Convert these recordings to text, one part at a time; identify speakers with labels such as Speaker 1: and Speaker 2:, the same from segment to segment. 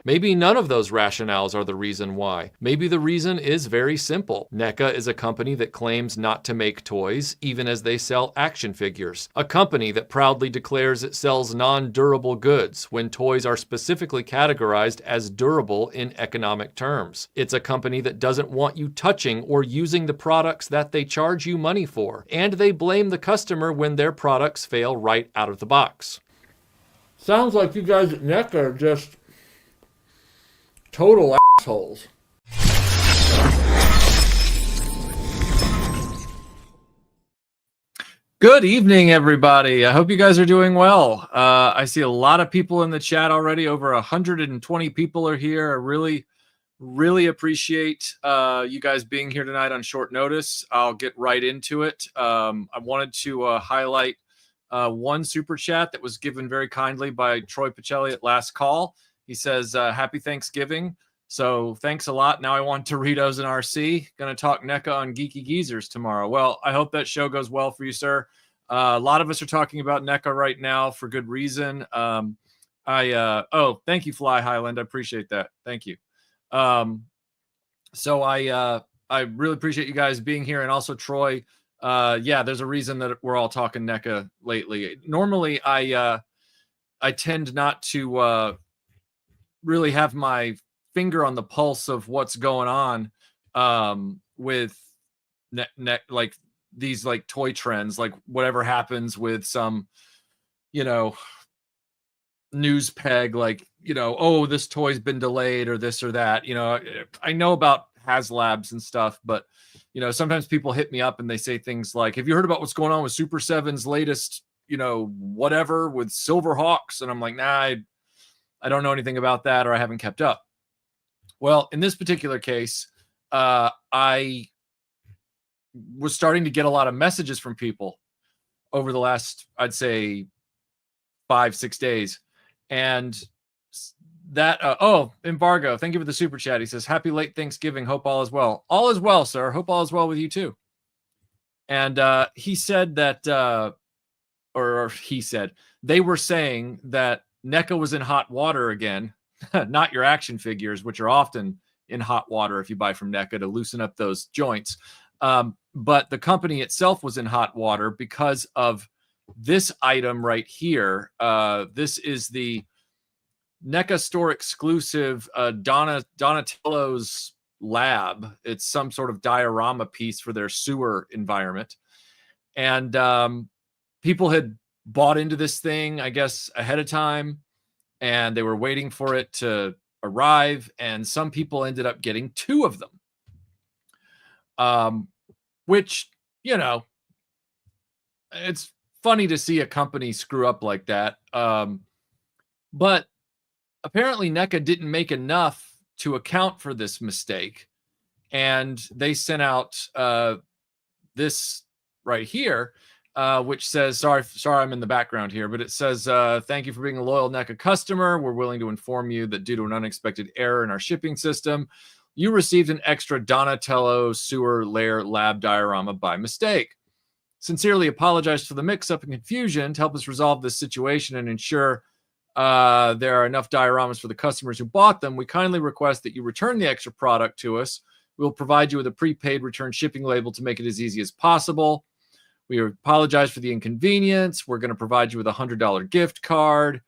Speaker 1: Maybe none of those rationales are the reason why. Maybe the reason is very simple. NECA is a company that claims not to make toys, even as they sell action figures. A company that proudly declares it sells non-durable goods when toys are specifically categorized as durable in economic terms. It's a company that doesn't want you touching or using the products that they charge you money for, and they blame the customer when their products fail right out of the box.
Speaker 2: Sounds like you guys at NECA are just total assholes.
Speaker 1: Good evening, everybody. I hope you guys are doing well. I see a lot of people in the chat already. Over 120 people are here. I really appreciate you guys being here tonight on short notice. I'll get right into it. I wanted to highlight one super chat that was given very kindly by Troy Pacelli at Last Call. He says, happy Thanksgiving. So thanks a lot. Now I want Doritos and RC. Going to talk NECA on Geeky Geezers tomorrow. Well, I hope that show goes well for you, sir. A lot of us are talking about NECA right now for good reason. Oh, thank you, Fly Highland. I appreciate that. Thank you. So I really appreciate you guys being here, and also Troy. Yeah, there's a reason that we're all talking NECA lately. Normally, I tend not to really have my finger on the pulse of what's going on with like these like toy trends, like whatever happens with some, news peg, like, oh, this toy's been delayed or this or that. I know about HasLabs and stuff, but sometimes people hit me up and they say things like, have you heard about what's going on with Super 7's latest, whatever with Silverhawks? And I'm like, nah, I don't know anything about that, or I haven't kept up. Well, in this particular case, I was starting to get a lot of messages from people over the last, I'd say, 5-6 days. And that, Embargo, thank you for the super chat. He says, happy late Thanksgiving. Hope all is well. All is well, sir. Hope all is well with you too. And he said that, or he said, they were saying that NECA was in hot water again. Not your action figures, which are often in hot water if you buy from NECA to loosen up those joints. But the company itself was in hot water because of this item right here. This is the NECA store exclusive Donatello's Lab. It's some sort of diorama piece for their sewer environment. And people had bought into this thing, I guess, ahead of time, and they were waiting for it to arrive, and some people ended up getting 2 of them. Which, it's funny to see a company screw up like that. But apparently NECA didn't make enough to account for this mistake, and they sent out this right here, which says, sorry, I'm in the background here, but it says, thank you for being a loyal NECA customer. We're willing to inform you that due to an unexpected error in our shipping system, you received an extra Donatello Sewer Lair Lab diorama by mistake. Sincerely apologize for the mix-up and confusion. To help us resolve this situation and ensure there are enough dioramas for the customers who bought them, we kindly request that you return the extra product to us. We'll provide you with a prepaid return shipping label to make it as easy as possible. We apologize for the inconvenience. We're going to provide you with a $100 gift card.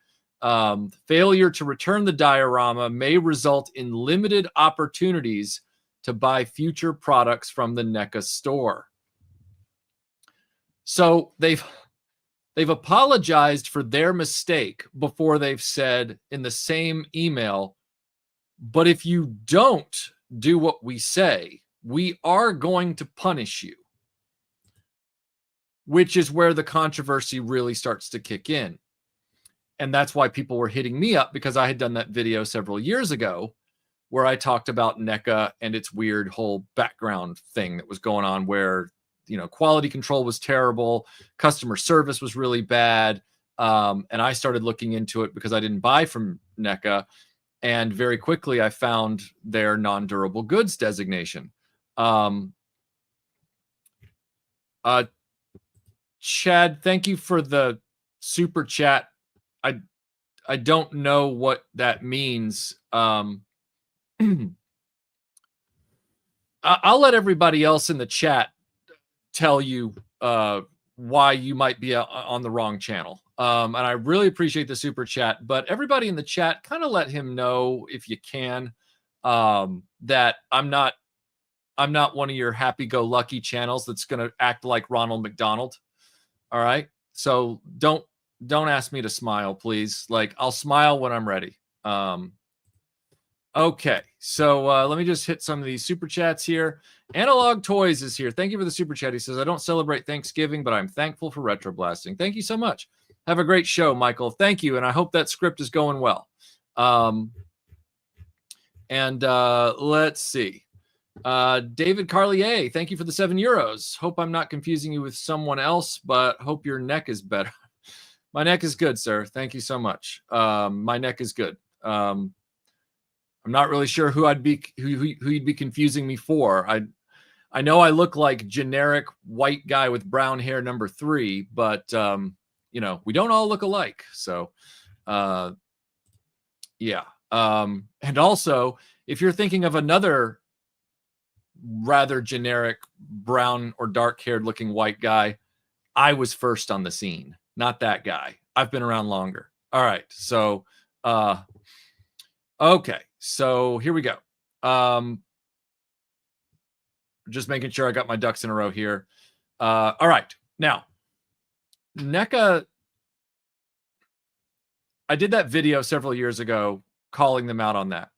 Speaker 1: Failure to return the diorama may result in limited opportunities to buy future products from the NECA store. So they've apologized for their mistake before they've said in the same email, but if you don't do what we say, we are going to punish you. Which is where the controversy really starts to kick in. And that's why people were hitting me up, because I had done that video several years ago where I talked about NECA and its weird whole background thing that was going on where, quality control was terrible, customer service was really bad. And I started looking into it because I didn't buy from NECA. And very quickly I found their non-durable goods designation. Chad, thank you for the super chat. don't know what that means. I'll let everybody else in the chat tell you why you might be on the wrong channel. And I really appreciate the super chat, but everybody in the chat, kind of let him know if you can, that I'm not one of your happy-go-lucky channels that's going to act like Ronald McDonald. All right. So don't ask me to smile, please. Like, I'll smile when I'm ready. Okay. So let me just hit some of these super chats here. Analog Toys is here. Thank you for the super chat. He says, I don't celebrate Thanksgiving, but I'm thankful for RetroBlasting. Thank you so much. Have a great show, Michael. Thank you. And I hope that script is going well. Let's see. David Carlier, thank you for the €7. Hope I'm not confusing you with someone else, but hope your neck is better. My neck is good, sir. Thank you so much. My neck is good. I'm not really sure who you'd be confusing me for. I know I look like generic white guy with brown hair number 3, but you know, we don't all look alike. So yeah. And also, if you're thinking of another rather generic brown or dark-haired looking white guy, I was first on the scene, not that guy. I've been around longer. All right. So okay. So here we go. Just making sure I got my ducks in a row here. All right. Now, NECA, I did that video several years ago calling them out on that.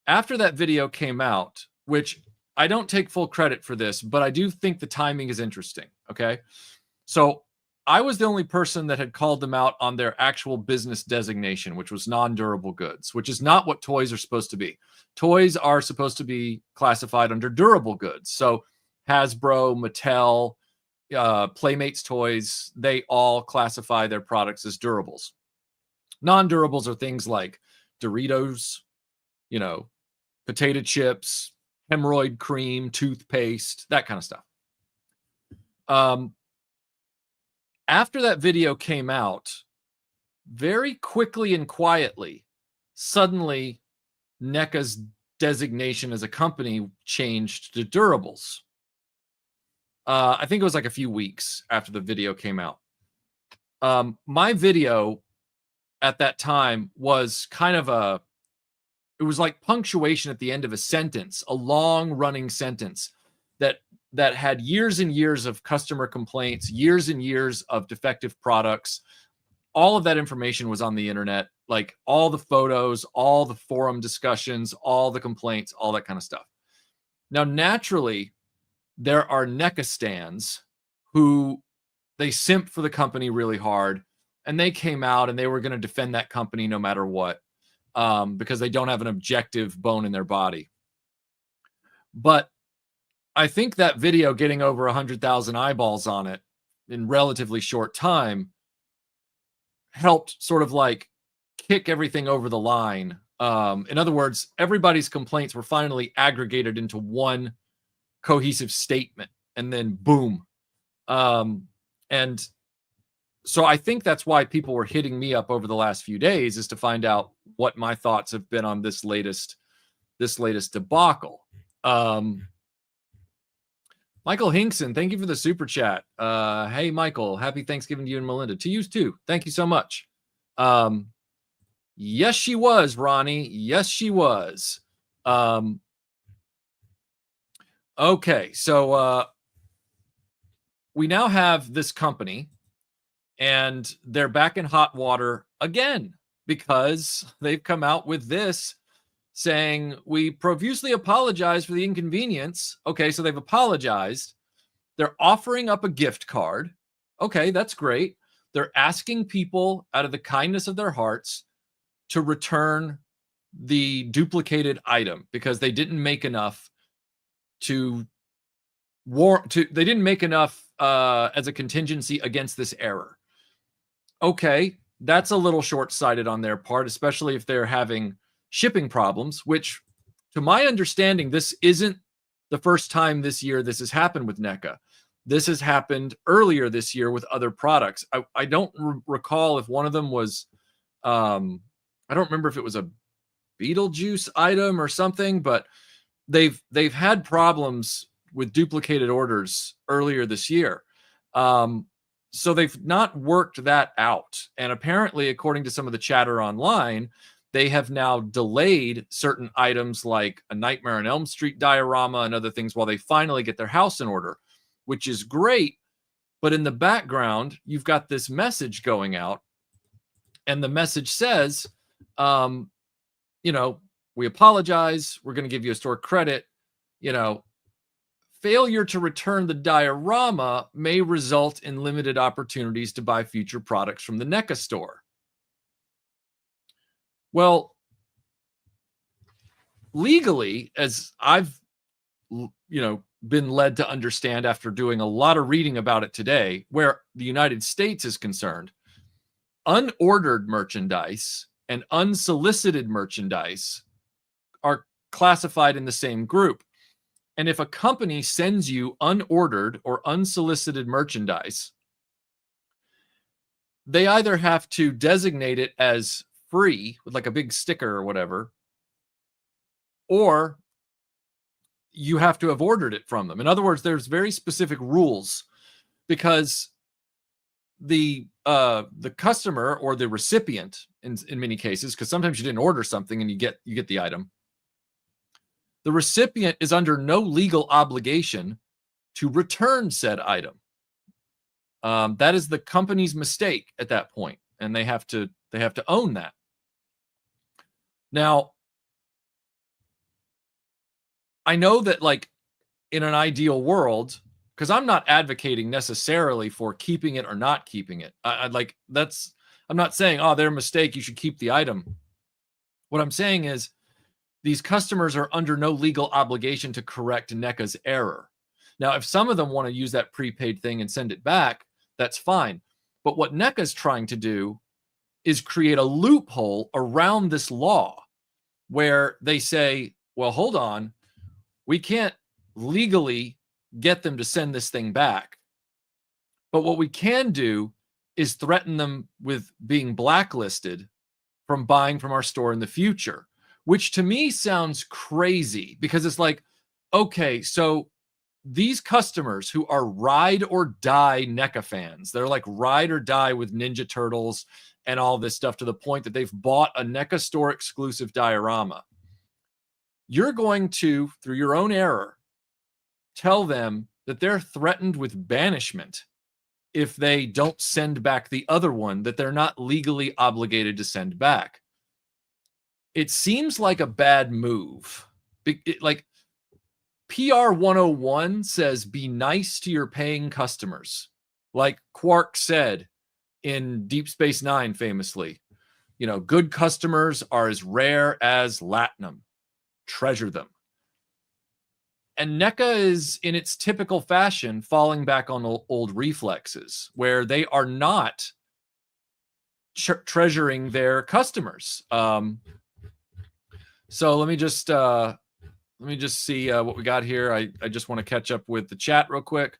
Speaker 1: After that video came out, which I don't take full credit for this, but I do think the timing is interesting. Okay. So I was the only person that had called them out on their actual business designation, which was non-durable goods, which is not what toys are supposed to be. Toys are supposed to be classified under durable goods. So Hasbro, Mattel, Playmates Toys, they all classify their products as durables. Non-durables are things like Doritos, you know, potato chips, hemorrhoid cream, toothpaste, that kind of stuff. After that video came out, very quickly and quietly, suddenly NECA's designation as a company changed to durables. I think it was like a few weeks after the video came out. My video at that time was kind of it was like punctuation at the end of a sentence, a long running sentence that had years and years of customer complaints, years and years of defective products. All of that information was on the internet, like all the photos, all the forum discussions, all the complaints, all that kind of stuff. Now, naturally, there are NECA stans who they simp for the company really hard, and they came out and they were going to defend that company no matter what, because they don't have an objective bone in their body. But I think that video getting over 100,000 eyeballs on it in relatively short time helped sort of like kick everything over the line. In other words, everybody's complaints were finally aggregated into one cohesive statement, and then boom. And so I think that's why people were hitting me up over the last few days, is to find out what my thoughts have been on this latest debacle. Michael Hinkson, thank you for the super chat. Hey, Michael, happy Thanksgiving to you and Melinda. To you too. Thank you so much. Yes, she was, Ronnie. Yes, she was. Okay, so we now have this company, and they're back in hot water again because they've come out with this saying, we profusely apologize for the inconvenience. Okay, so they've apologized. They're offering up a gift card. Okay, that's great. They're asking people out of the kindness of their hearts to return the duplicated item because they didn't make enough they didn't make enough as a contingency against this error. Okay, that's a little short-sighted on their part, especially if they're having shipping problems, which, to my understanding, this isn't the first time this year this has happened with NECA. This has happened earlier this year with other products. I don't recall if one of them was I don't remember if it was a Beetlejuice item or something, but they've had problems with duplicated orders earlier this year. So they've not worked that out. And apparently, according to some of the chatter online, they have now delayed certain items like a Nightmare on Elm Street diorama and other things while they finally get their house in order, which is great. But in the background, you've got this message going out, and the message says, you know, we apologize. We're going to give you a store credit. You know, failure to return the diorama may result in limited opportunities to buy future products from the NECA store. Well, legally, as I've, been led to understand after doing a lot of reading about it today, where the United States is concerned, unordered merchandise and unsolicited merchandise are classified in the same group. And if a company sends you unordered or unsolicited merchandise, they either have to designate it as free with like a big sticker or whatever, or you have to have ordered it from them. In other words, there's very specific rules, because the customer or the recipient in many cases, because sometimes you didn't order something and you get the item, the recipient is under no legal obligation to return said item. That is the company's mistake at that point, and they have to own that. Now, I know that, like, in an ideal world, because I'm not advocating necessarily for keeping it or not keeping it. I'm not saying, oh, they're a mistake, you should keep the item. What I'm saying is, these customers are under no legal obligation to correct NECA's error. Now, if some of them want to use that prepaid thing and send it back, that's fine. But what NECA is trying to do is create a loophole around this law where they say, well, hold on, we can't legally get them to send this thing back. But what we can do is threaten them with being blacklisted from buying from our store in the future, which to me sounds crazy, because it's like, okay, so these customers who are ride or die NECA fans, they're like ride or die with Ninja Turtles and all this stuff, to the point that they've bought a NECA store exclusive diorama. You're going to, through your own error, tell them that they're threatened with banishment if they don't send back the other one that they're not legally obligated to send back. It seems like a bad move. Like, PR 101 says, be nice to your paying customers. Like Quark said in Deep Space Nine famously, good customers are as rare as latinum. Treasure them. And NECA is, in its typical fashion, falling back on old reflexes, where they are not treasuring their customers. So let me just see what we got here. I just want to catch up with the chat real quick.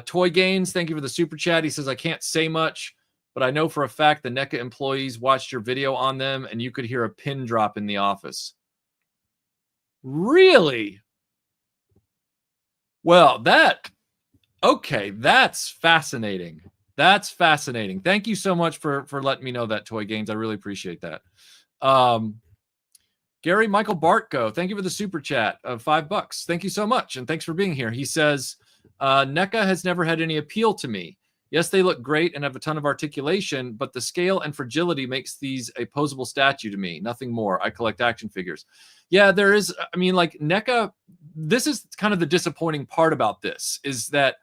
Speaker 1: Toy Gains, thank you for the super chat. He says, I can't say much, but I know for a fact the NECA employees watched your video on them, and you could hear a pin drop in the office. Really? Well, that's fascinating. That's fascinating. Thank you so much for letting me know that, Toy Gains. I really appreciate that. Gary Michael Bartko, thank you for the super chat of $5. Thank you so much, and thanks for being here. He says, NECA has never had any appeal to me. Yes, they look great and have a ton of articulation, but the scale and fragility makes these a posable statue to me. Nothing more. I collect action figures. Yeah, there is. I mean, like NECA, this is kind of the disappointing part about this, is that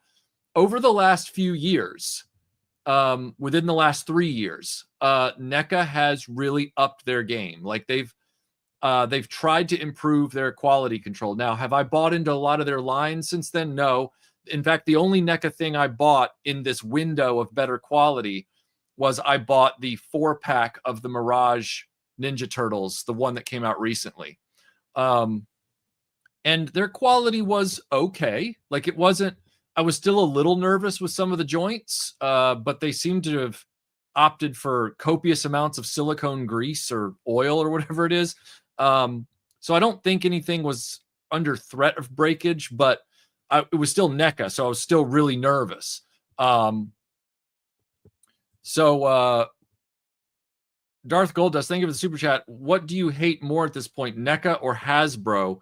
Speaker 1: over the last few years, within the last 3 years, NECA has really upped their game. Like they've tried to improve their quality control. Now, have I bought into a lot of their lines since then? No. In fact, the only NECA thing I bought in this window of better quality was I bought the 4-pack of the Mirage Ninja Turtles, the one that came out recently. And their quality was okay. Like, it wasn't, I was still a little nervous with some of the joints, but they seemed to have opted for copious amounts of silicone grease or oil or whatever it is. So I don't think anything was under threat of breakage, but it was still NECA, so I was still really nervous. Darth Goldust, thank you for the super chat. What do you hate more at this point, NECA or Hasbro?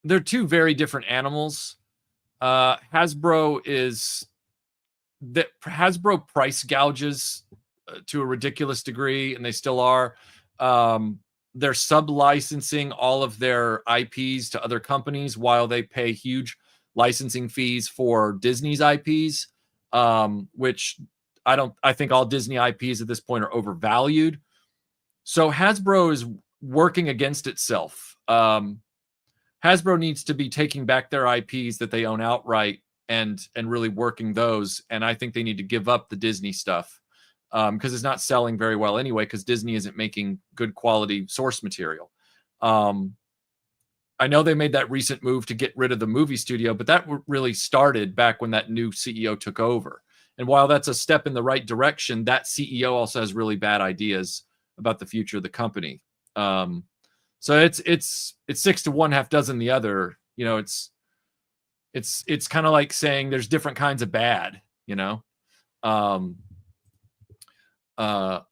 Speaker 1: They're two very different animals. Hasbro price gouges to a ridiculous degree, and they still are. They're sub-licensing all of their IPs to other companies while they pay huge licensing fees for Disney's IPs, which I think all Disney IPs at this point are overvalued. So Hasbro is working against itself. Hasbro needs to be taking back their IPs that they own outright and really working those. And I think they need to give up the Disney stuff because it's not selling very well anyway, because Disney isn't making good quality source material. I know they made that recent move to get rid of the movie studio, but that really started back when that new CEO took over. And while that's a step in the right direction, that CEO also has really bad ideas about the future of the company. So it's 6 to 1, half dozen the other. You know, it's kind of like saying there's different kinds of bad. You know.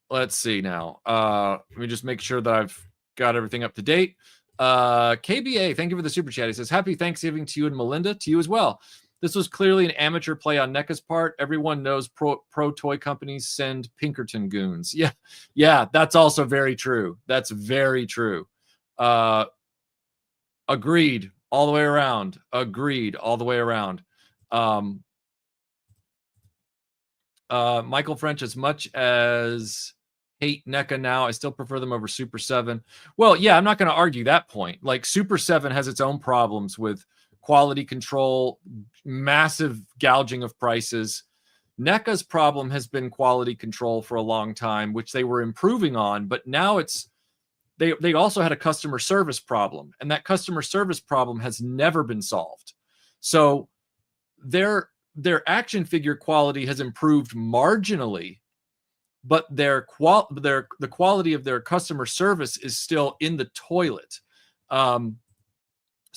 Speaker 1: Let's see now. Let me just make sure that I've got everything up to date. KBA, thank you for the super chat. He says, happy Thanksgiving to you and Melinda, to you as well. This was clearly an amateur play on NECA's part. Everyone knows pro toy companies send Pinkerton goons. Yeah, that's also very true. That's very true. Agreed all the way around. Agreed all the way around. Michael French, as much as hate NECA now, I still prefer them over Super 7. Well, yeah, I'm not going to argue that point. Like, Super 7 has its own problems with quality control, massive gouging of prices. NECA's problem has been quality control for a long time, which they were improving on, but now they also had a customer service problem, and that customer service problem has never been solved. So their action figure quality has improved marginally, but the quality of their customer service is still in the toilet.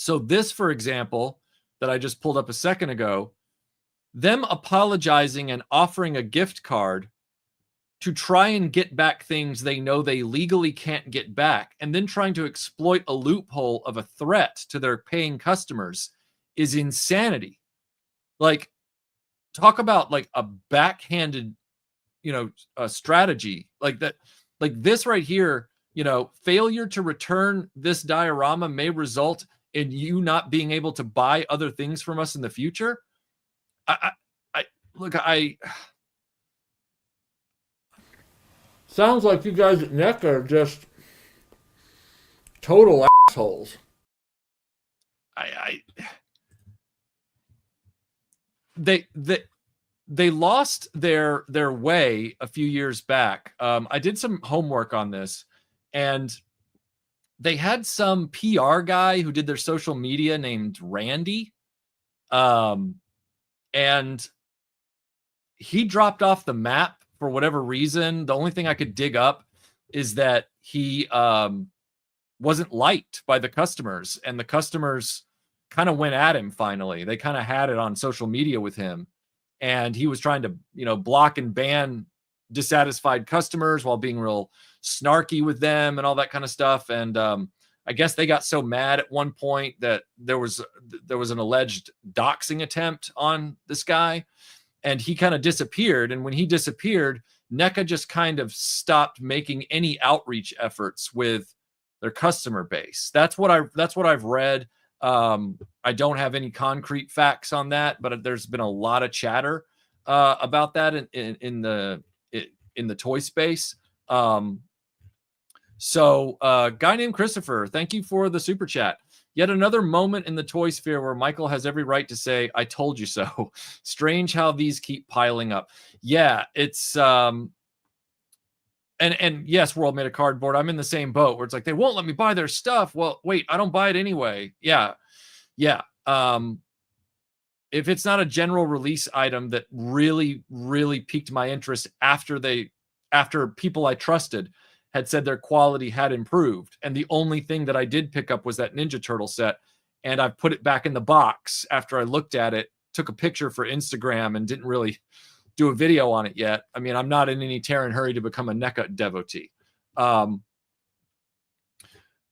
Speaker 1: So this, for example, that I just pulled up a second ago, them apologizing and offering a gift card to try and get back things they know they legally can't get back, and then trying to exploit a loophole of a threat to their paying customers is insanity. Like, talk about like a backhanded, strategy like that. Like this right here, failure to return this diorama may result in you not being able to buy other things from us in the future.
Speaker 2: Sounds like you guys at NECA are just total assholes.
Speaker 1: They lost their way a few years back. I did some homework on this, and they had some PR guy who did their social media named Randy. And he dropped off the map for whatever reason. The only thing I could dig up is that he wasn't liked by the customers, and the customers kind of went at him finally. They kind of had it on social media with him, and he was trying to, block and ban dissatisfied customers while being real snarky with them and all that kind of stuff. And I guess they got so mad at one point that there was an alleged doxing attempt on this guy, and he kind of disappeared. And when he disappeared, NECA just kind of stopped making any outreach efforts with their customer base. That's what I've read. I don't have any concrete facts on that, but there's been a lot of chatter about that in the toy space. So a guy named Christopher, thank you for the super chat. Yet another moment in the toy sphere where Michael has every right to say, I told you so. Strange how these keep piling up. Yeah, it's and yes, World Made of Cardboard. I'm in the same boat where it's like, they won't let me buy their stuff. Well, wait, I don't buy it anyway. Yeah. if it's not a general release item that really, really piqued my interest after people I trusted had said their quality had improved, and the only thing that I did pick up was that Ninja Turtle set, and I've put it back in the box after I looked at it, took a picture for Instagram, and didn't really do a video on it yet. I mean, I'm not in any tearing hurry to become a NECA devotee.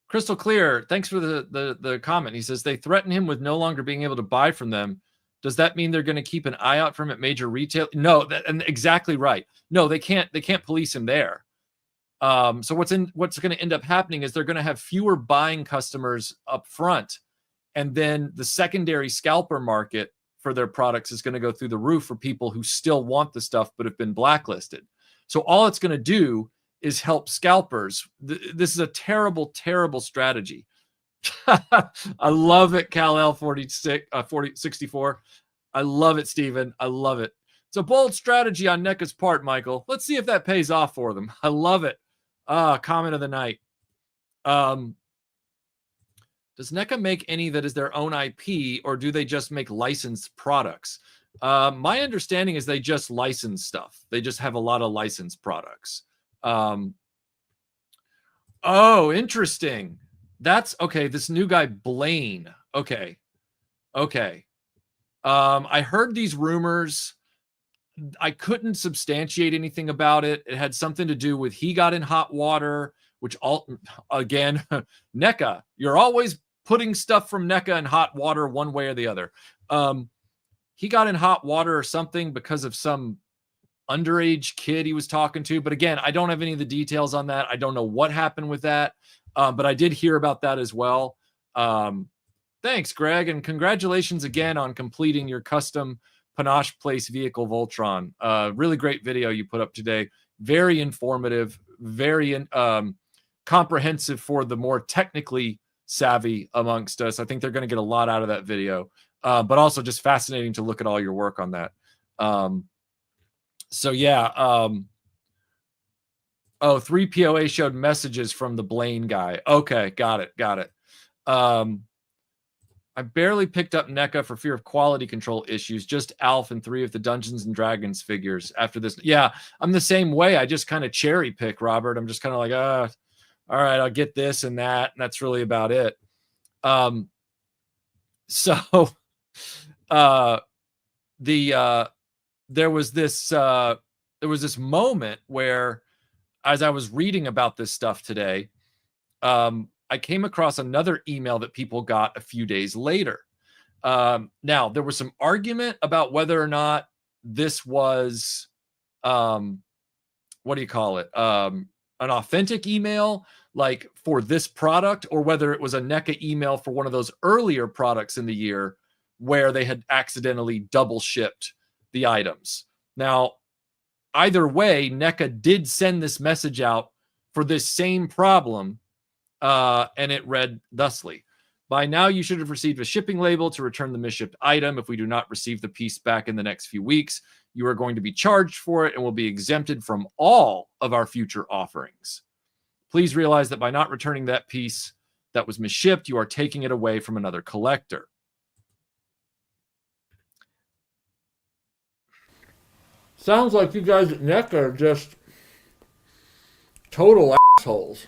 Speaker 1: Crystal Clear, thanks for the comment. He says they threaten him with no longer being able to buy from them. Does that mean they're going to keep an eye out for him at major retail? No, and exactly right. No, they can't police him there. So what's going to end up happening is they're going to have fewer buying customers up front, and then the secondary scalper market for their products is going to go through the roof for people who still want the stuff but have been blacklisted. So all it's going to do is help scalpers. This is a terrible, terrible strategy. I love it, Cal-L 4064. I love it, Steven. I love it. It's a bold strategy on NECA's part, Michael. Let's see if that pays off for them. I love it. Comment of the night. Does NECA make any that is their own IP, or do they just make licensed products? My understanding is they just license stuff. They just have a lot of licensed products. Oh, interesting. That's okay. This new guy, Blaine. Okay. I heard these rumors. I couldn't substantiate anything about it. It had something to do with he got in hot water, which again, NECA, you're always putting stuff from NECA in hot water one way or the other. He got in hot water or something because of some underage kid he was talking to. But again, I don't have any of the details on that. I don't know what happened with that. But I did hear about that as well. Thanks, Greg. And congratulations again on completing your custom Panache Place vehicle Voltron. Really great video you put up today. Very informative, very comprehensive for the more technically savvy amongst us. I think they're going to get a lot out of that video, but also just fascinating to look at all your work on that. So yeah. 3POA showed messages from the Blaine guy. Okay, got it. I barely picked up NECA for fear of quality control issues. Just Alf and 3 of the Dungeons and Dragons figures after this. Yeah, I'm the same way. I just kind of cherry pick, Robert. I'm just kind of like, all right, I'll get this and that, and that's really about it. There was this moment where, as I was reading about this stuff today, I came across another email that people got a few days later. Now, there was some argument about whether or not this was, an authentic email, like for this product, or whether it was a NECA email for one of those earlier products in the year where they had accidentally double shipped the items. Now, either way, NECA did send this message out for this same problem, and it read thusly: by now, you should have received a shipping label to return the misshipped item. If we do not receive the piece back in the next few weeks, you are going to be charged for it and will be exempted from all of our future offerings. Please realize that by not returning that piece that was misshipped, you are taking it away from another collector.
Speaker 2: Sounds like you guys at NECA are just total assholes.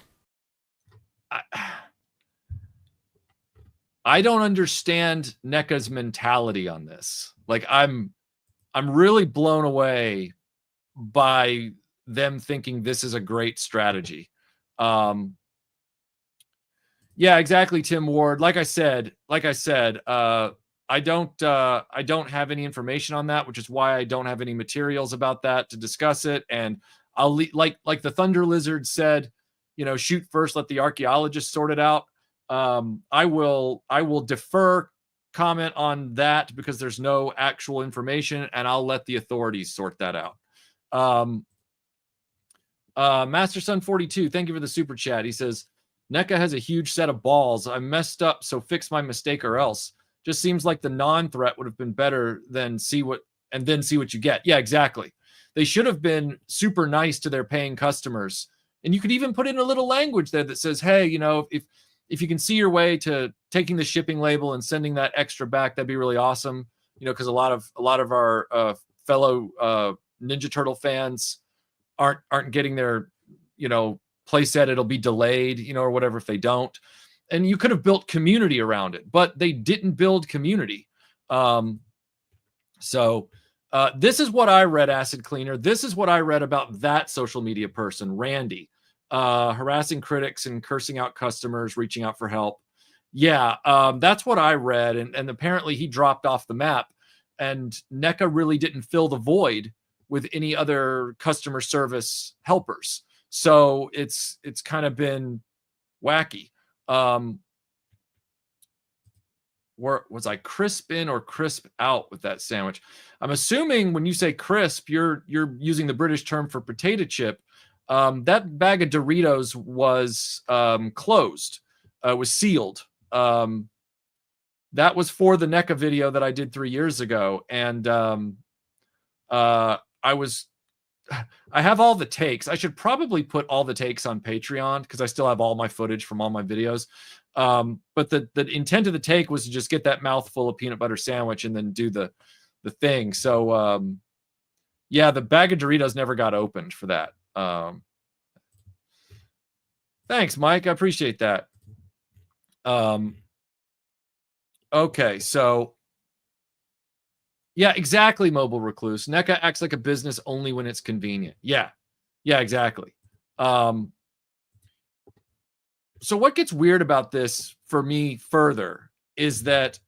Speaker 1: I don't understand NECA's mentality on this. Like, I'm really blown away by them thinking this is a great strategy. Yeah, exactly, Tim Ward. Like I said, I don't have any information on that, which is why I don't have any materials about that to discuss it. And I'll like the Thunder Lizard said, shoot first, let the archaeologists sort it out. I will defer comment on that because there's no actual information, and I'll let the authorities sort that out. Master Son 42, thank you for the super chat. He says, NECA has a huge set of balls. I messed up, so fix my mistake or else. Just seems like the non-threat would have been better than see what you get. Yeah, exactly. They should have been super nice to their paying customers. And you could even put in a little language there that says, hey, if you can see your way to taking the shipping label and sending that extra back, that'd be really awesome. you know, because a lot of our fellow Ninja Turtle fans aren't getting their, you know, playset. It'll be delayed, you know, or whatever if they don't. And you could have built community around it, but they didn't build community. So this is what I read, Acid Cleaner. This is what I read about that social media person, Randy, harassing critics and cursing out customers, reaching out for help. Yeah, that's what I read. And apparently he dropped off the map, and NECA really didn't fill the void with any other customer service helpers. So it's kind of been wacky. Where was I crisp in or crisp out with that sandwich? I'm assuming when you say crisp, you're using the British term for potato chip. That bag of Doritos was closed, was sealed. That was for the NECA video that I did 3 years ago, and I have all the takes. I should probably put all the takes on Patreon because I still have all my footage from all my videos. But the intent of the take was to just get that mouthful of peanut butter sandwich and then do the thing. So yeah, the bag of Doritos never got opened for that. Thanks, Mike. I appreciate that. Okay, so yeah, exactly, Mobile Recluse. NECA acts like a business only when it's convenient. Yeah, exactly. So what gets weird about this for me further is that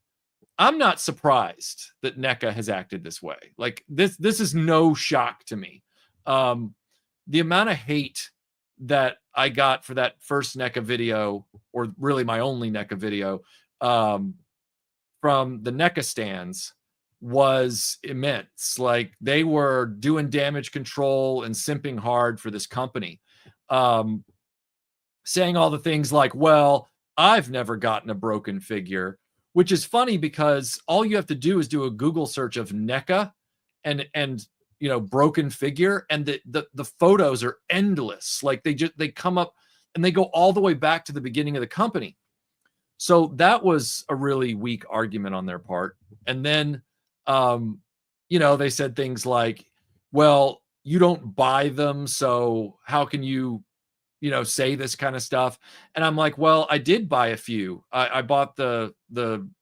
Speaker 1: I'm not surprised that NECA has acted this way. Like this is no shock to me. The amount of hate that I got for that first NECA video, or really my only NECA video, from the NECA stands was immense. Like they were doing damage control and simping hard for this company, saying all the things like, well, I've never gotten a broken figure, which is funny because all you have to do is do a Google search of NECA and you know, broken figure, and the photos are endless. Like they come up and they go all the way back to the beginning of the company. So that was a really weak argument on their part. And then you know, they said things like, well, you don't buy them, so how can you know, say this kind of stuff? And I'm like, well, I did buy a few. I bought the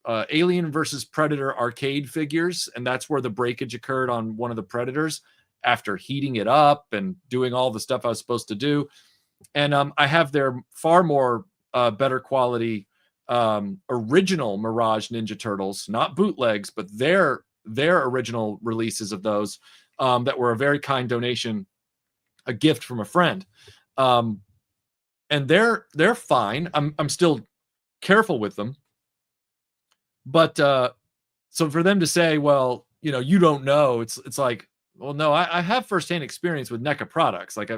Speaker 1: Alien versus Predator arcade figures, and that's where the breakage occurred on one of the Predators after heating it up and doing all the stuff I was supposed to do. And I have their far more better quality original Mirage Ninja Turtles, not bootlegs, but their original releases of those that were a very kind donation, a gift from a friend. And they're fine. I'm still careful with them. But so for them to say, well, you know, you don't know, it's like, well, no, I have firsthand experience with NECA products. Like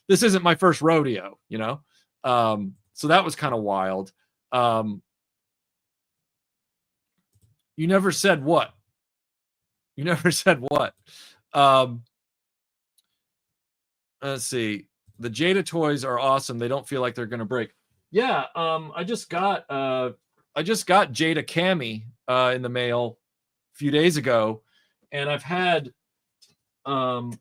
Speaker 1: this isn't my first rodeo, you know? So that was kind of wild. You never said what? You never said what? Let's see. The Jada toys are awesome. They don't feel like they're gonna break. Yeah, I just got Jada Cami in the mail a few days ago, and I've had Jada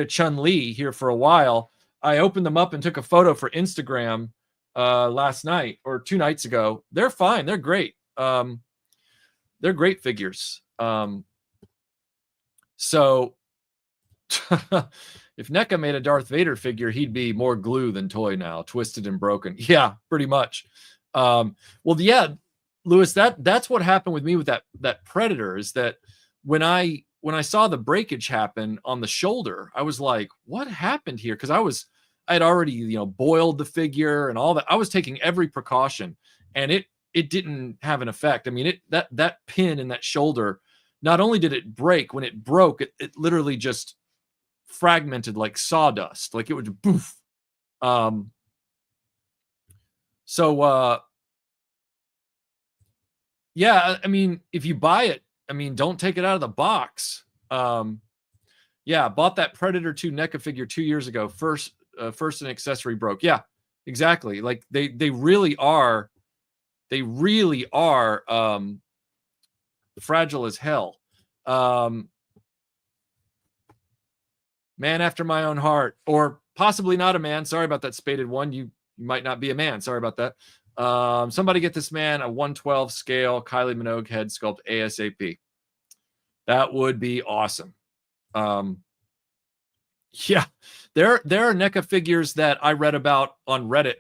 Speaker 1: Chun-Li here for a while. I opened them up and took a photo for Instagram last night or 2 nights ago. They're fine. They're great. They're great figures. So if NECA made a Darth Vader figure, he'd be more glue than toy now, twisted and broken. Yeah, pretty much. Well, yeah, Lewis, that's what happened with me with that Predator, is that when I saw the breakage happen on the shoulder, I was like, what happened here? Because I had already, you know, boiled the figure and all that. I was taking every precaution, and it didn't have an effect. I mean, that pin in that shoulder, not only did it break, when it broke, it literally just fragmented like sawdust. Like it would boof. Yeah, I mean, if you buy it, I mean, don't take it out of the box. Yeah, bought that Predator 2 NECA figure 2 years ago. First an accessory broke. Yeah, exactly. Like they really are fragile as hell. Man after my own heart, or possibly not a man. Sorry about that, Spaded One. You might not be a man. Sorry about that. Somebody get this man a 112 scale Kylie Minogue head sculpt ASAP. That would be awesome. Yeah, there are NECA figures that I read about on Reddit,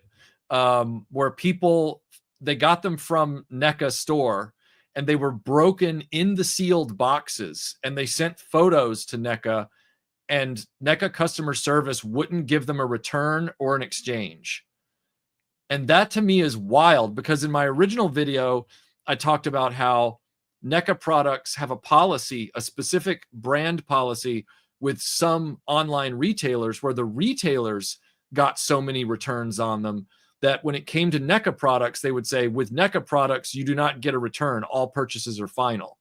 Speaker 1: where people, they got them from NECA store and they were broken in the sealed boxes, and they sent photos to NECA, and NECA customer service wouldn't give them a return or an exchange. And that to me is wild, because in my original video, I talked about how NECA products have a policy, a specific brand policy with some online retailers, where the retailers got so many returns on them that when it came to NECA products, they would say, with NECA products, you do not get a return. All purchases are final,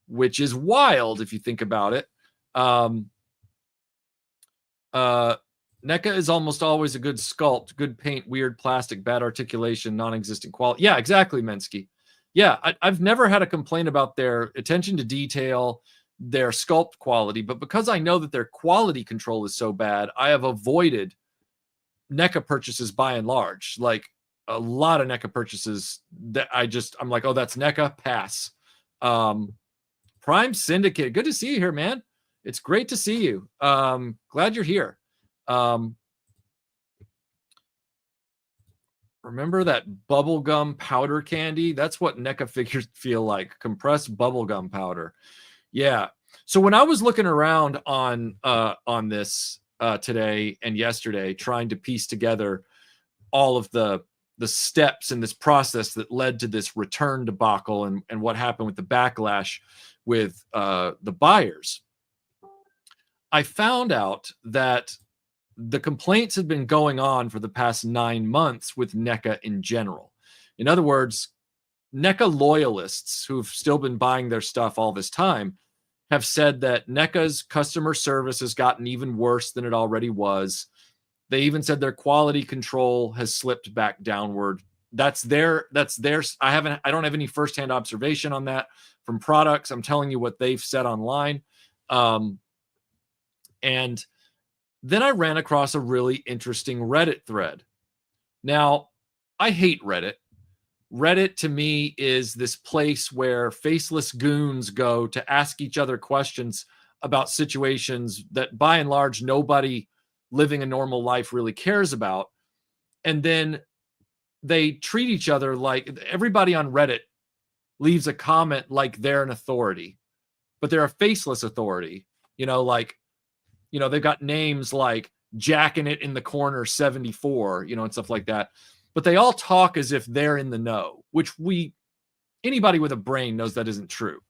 Speaker 1: which is wild if you think about it. NECA is almost always a good sculpt, good paint, weird plastic, bad articulation, non-existent quality. Yeah, exactly, Mensky. Yeah, I've never had a complaint about their attention to detail, their sculpt quality, but because I know that their quality control is so bad, I have avoided NECA purchases by and large. Like a lot of NECA purchases that I'm like, oh, that's NECA, pass. Prime Syndicate, good to see you here, man. It's great to see you. Glad you're here. Remember that bubblegum powder candy? That's what NECA figures feel like, compressed bubblegum powder. Yeah. So when I was looking around on this today and yesterday, trying to piece together all of the steps in this process that led to this return debacle and what happened with the backlash with the buyers, I found out that the complaints had been going on for the past 9 months with NECA in general. In other words, NECA loyalists who've still been buying their stuff all this time have said that NECA's customer service has gotten even worse than it already was. They even said their quality control has slipped back downward. That's their I don't have any firsthand observation on that from products. I'm telling you what they've said online. And then I ran across a really interesting Reddit thread. Now, I hate Reddit. Reddit to me is this place where faceless goons go to ask each other questions about situations that by and large nobody living a normal life really cares about. And then they treat each other like, everybody on Reddit leaves a comment like they're an authority, but they're a faceless authority. They've got names like Jacking It in the Corner 74, and stuff like that. But they all talk as if they're in the know, which anybody with a brain knows that isn't true.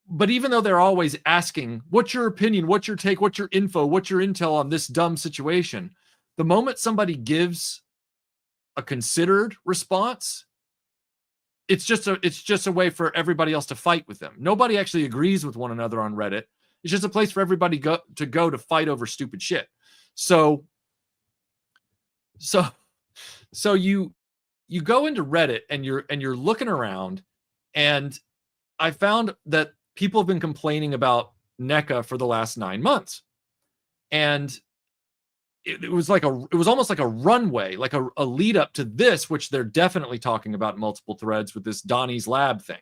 Speaker 1: But even though they're always asking, what's your opinion? What's your take? What's your info? What's your intel on this dumb situation? The moment somebody gives a considered response, it's just a way for everybody else to fight with them. Nobody actually agrees with one another on Reddit. It's just a place for everybody to go to fight over stupid shit. So you go into Reddit and you're looking around, and I found that people have been complaining about NECA for the last 9 months, and it was almost like a runway, like a lead up to this, which they're definitely talking about in multiple threads with this Donnie's Lab thing.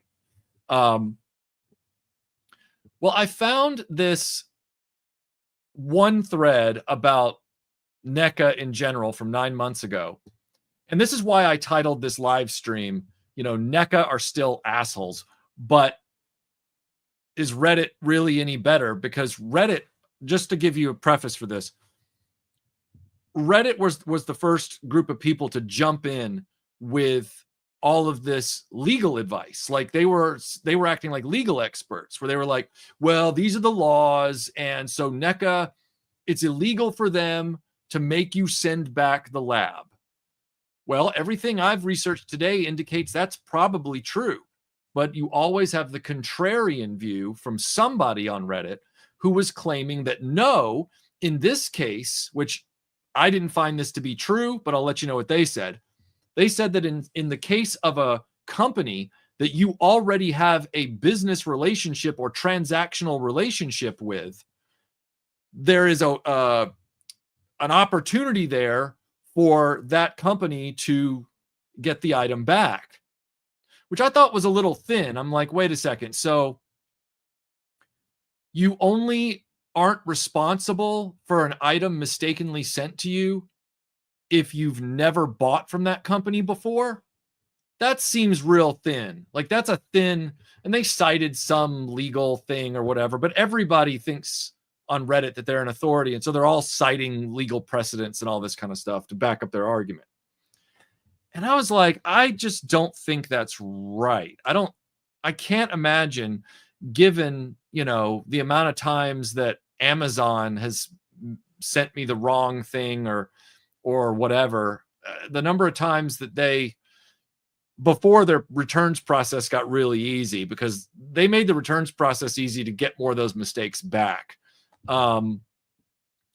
Speaker 1: Well, I found this one thread about NECA in general from 9 months ago. And this is why I titled this live stream, NECA are still assholes. But is Reddit really any better? Because Reddit, just to give you a preface for this, Reddit was the first group of people to jump in with all of this legal advice. Like they were acting like legal experts, where they were like, well, these are the laws, and so NECA, it's illegal for them to make you send back the lab. Well, everything I've researched today indicates that's probably true, but you always have the contrarian view from somebody on Reddit who was claiming that no, in this case, which I didn't find this to be true, but I'll let you know what they said. They said that in the case of a company that you already have a business relationship or transactional relationship with, there is an opportunity there for that company to get the item back, which I thought was a little thin. I'm like, wait a second. So you only aren't responsible for an item mistakenly sent to you if you've never bought from that company before? That seems real thin. Like, that's a thin, and they cited some legal thing or whatever, but everybody thinks on Reddit that they're an authority. And so they're all citing legal precedents and all this kind of stuff to back up their argument. And I was like, I just don't think that's right. I can't imagine, given, the amount of times that Amazon has sent me the wrong thing or whatever, the number of times that before their returns process got really easy, because they made the returns process easy to get more of those mistakes back. And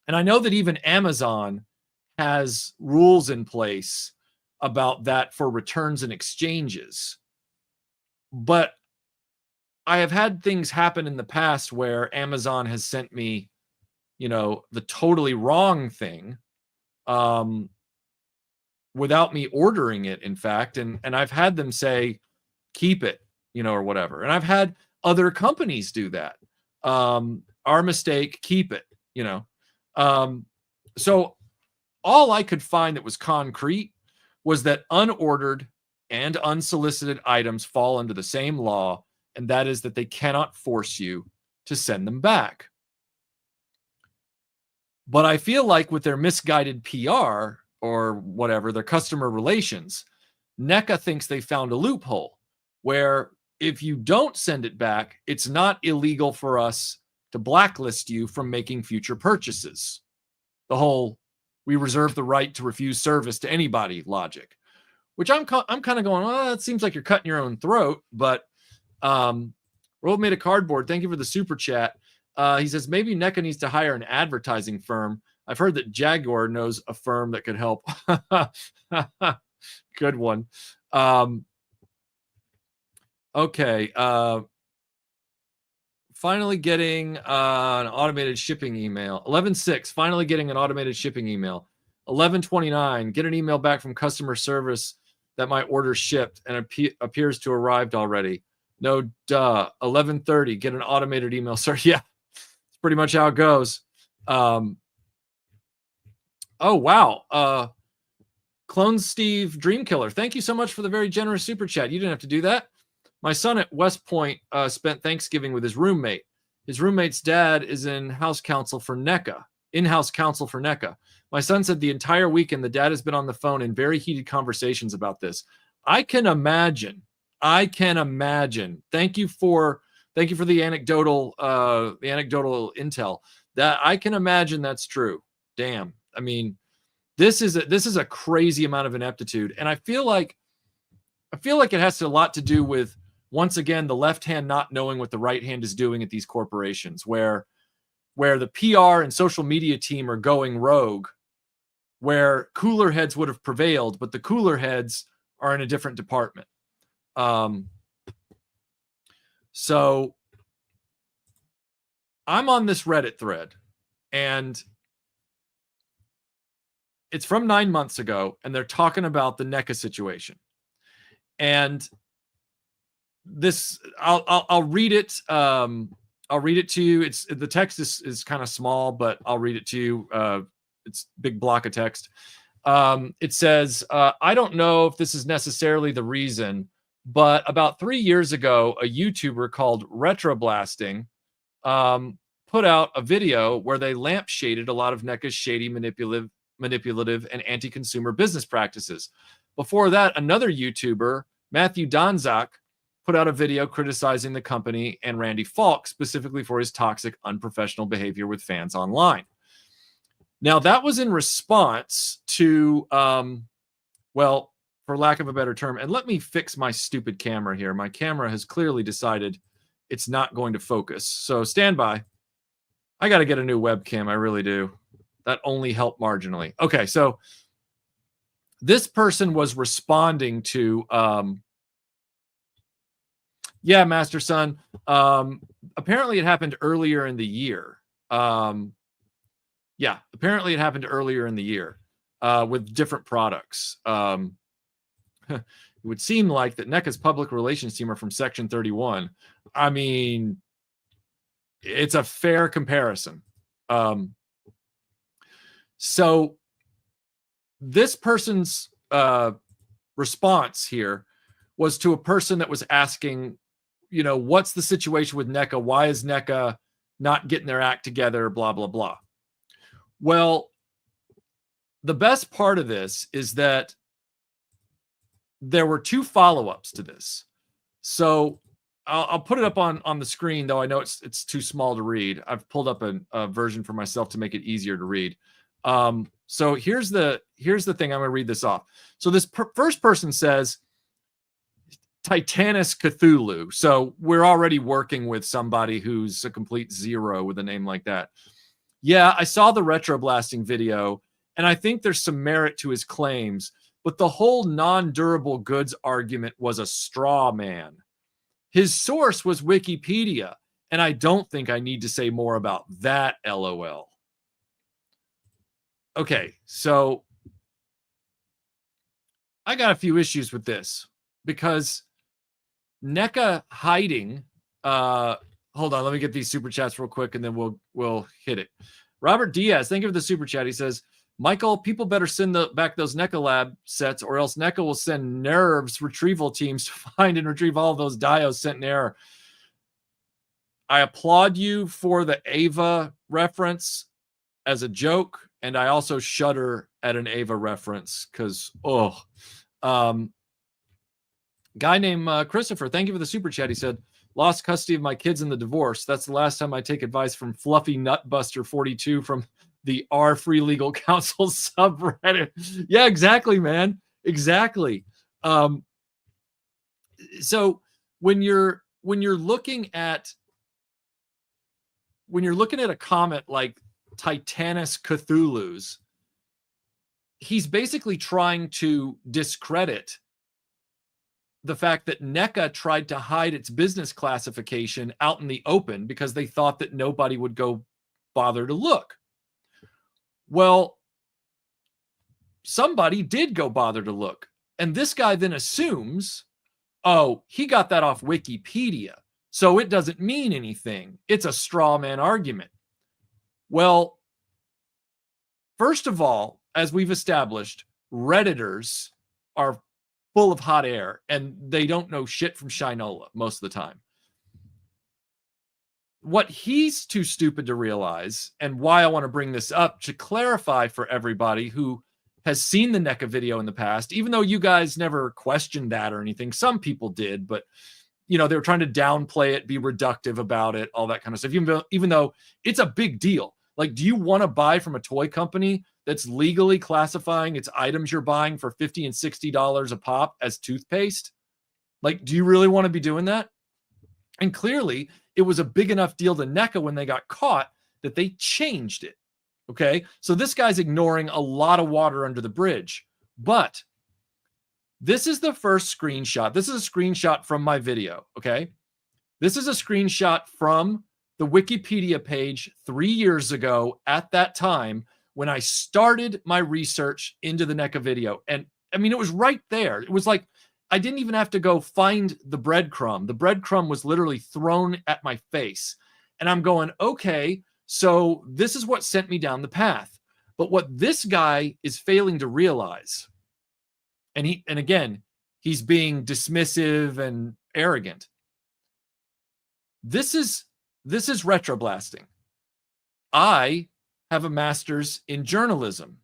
Speaker 1: I know that even Amazon has rules in place about that for returns and exchanges. But I have had things happen in the past where Amazon has sent me, the totally wrong thing, without me ordering it, in fact. And I've had them say, keep it, or whatever. And I've had other companies do that. Our mistake, keep it, So all I could find that was concrete was that unordered and unsolicited items fall under the same law, and that is that they cannot force you to send them back. But I feel like with their misguided PR or whatever, their customer relations, NECA thinks they found a loophole where if you don't send it back, it's not illegal for us to blacklist you from making future purchases. The whole, we reserve the right to refuse service to anybody logic, which I'm kind of going, well, it seems like you're cutting your own throat. But Roll Made a Cardboard, thank you for the super chat. He says, maybe NECA needs to hire an advertising firm. I've heard that Jaguar knows a firm that could help. Good one. Okay. Finally getting an automated shipping email. 11:06, finally getting an automated shipping email. 11:29, get an email back from customer service that my order shipped and appears to arrived already. No, duh. 11:30, get an automated email. Sorry, yeah, it's pretty much how it goes. Oh, wow. Clone Steve Dreamkiller, thank you so much for the very generous super chat. You didn't have to do that. My son at West Point spent Thanksgiving with his roommate. His roommate's dad is in-house counsel for NECA. My son said the entire weekend the dad has been on the phone in very heated conversations about this. I can imagine. Thank you for the anecdotal intel. That I can imagine that's true. Damn. I mean, this is a crazy amount of ineptitude, and I feel like it has a lot to do with, once again, the left hand not knowing what the right hand is doing at these corporations, where the PR and social media team are going rogue, where cooler heads would have prevailed, but the cooler heads are in a different department. So I'm on this Reddit thread, and it's from 9 months ago, and they're talking about the NECA situation. And this, I'll read it. I'll read it to you. The text is kind of small, but I'll read it to you. It's a big block of text. It says, I don't know if this is necessarily the reason, but about 3 years ago, a YouTuber called RetroBlasting put out a video where they lampshaded a lot of NECA's shady, manipulative, and anti-consumer business practices. Before that, another YouTuber, Matthew Donzak, put out a video criticizing the company and Randy Falk specifically for his toxic, unprofessional behavior with fans online. Now, that was in response to, well, for lack of a better term, and let me fix my stupid camera here. My camera has clearly decided it's not going to focus. So stand by. I got to get a new webcam. I really do. That only helped marginally. Okay, so this person was responding to Yeah, Master Son. Apparently it happened earlier in the year. Yeah, apparently it happened earlier in the year with different products. It would seem like that NECA's public relations team are from Section 31. I mean, it's a fair comparison. So this person's response here was to a person that was asking, you know, what's the situation with NECA? Why is NECA not getting their act together? Blah, blah, blah. Well, the best part of this is that there were two follow-ups to this. So I'll put it up on the screen, though I know it's too small to read. I've pulled up a version for myself to make it easier to read. So here's the thing. I'm going to read this off. So this first person says, Titanus Cthulhu. So we're already working with somebody who's a complete zero with a name like that. Yeah, I saw the RetroBlasting video, and I think there's some merit to his claims, but the whole non-durable goods argument was a straw man. His source was Wikipedia, and I don't think I need to say more about that, LOL. Okay, so I got a few issues with this because NECA hiding, hold on, let me get these super chats real quick and then we'll hit it. Robert Diaz, thank you for the super chat. He says, Michael, people better send back those NECA lab sets or else NECA will send nerves retrieval teams to find and retrieve all of those diodes sent in error. I applaud you for the Ava reference as a joke, and I also shudder at an Ava reference because, guy named Christopher, thank you for the super chat. He said, lost custody of my kids in the divorce. That's the last time I take advice from Fluffy Nutbuster 42 from the R Free Legal Counsel subreddit. Yeah, exactly, man. Exactly. So when you're looking at a comment like Titanus Cthulhu's, he's basically trying to discredit the fact that NECA tried to hide its business classification out in the open because they thought that nobody would go bother to look. Well, somebody did go bother to look. And this guy then assumes, oh, he got that off Wikipedia, so it doesn't mean anything. It's a straw man argument. Well, first of all, as we've established, Redditors are full of hot air and they don't know shit from Shinola most of the time. What he's too stupid to realize, and why I want to bring this up to clarify for everybody who has seen the NECA video in the past, even though you guys never questioned that or anything, some people did, but you know, they were trying to downplay it, be reductive about it, all that kind of stuff, even though it's a big deal. Like, do you want to buy from a toy company that's legally classifying its items you're buying for $50 and $60 a pop as toothpaste? Like, do you really want to be doing that? And clearly, it was a big enough deal to NECA when they got caught that they changed it. Okay, so this guy's ignoring a lot of water under the bridge. But this is the first screenshot. This is a screenshot from my video. Okay, this is a screenshot from the Wikipedia page 3 years ago at that time when I started my research into the NECA video. And I mean, it was right there. It was like, I didn't even have to go find the breadcrumb. The breadcrumb was literally thrown at my face. And I'm going, okay, so this is what sent me down the path. But what this guy is failing to realize, and again, he's being dismissive and arrogant. This is RetroBlasting. I have a master's in journalism.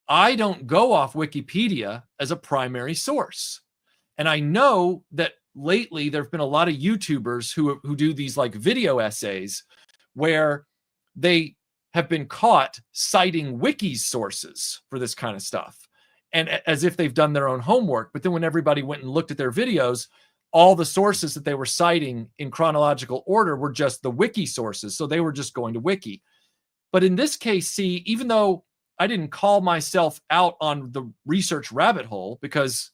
Speaker 1: I don't go off Wikipedia as a primary source. And I know that lately there have been a lot of YouTubers who do these like video essays where they have been caught citing Wiki's sources for this kind of stuff, and as if they've done their own homework. But then when everybody went and looked at their videos, all the sources that they were citing in chronological order were just the Wiki sources. So they were just going to Wiki. But in this case, see, even though I didn't call myself out on the research rabbit hole because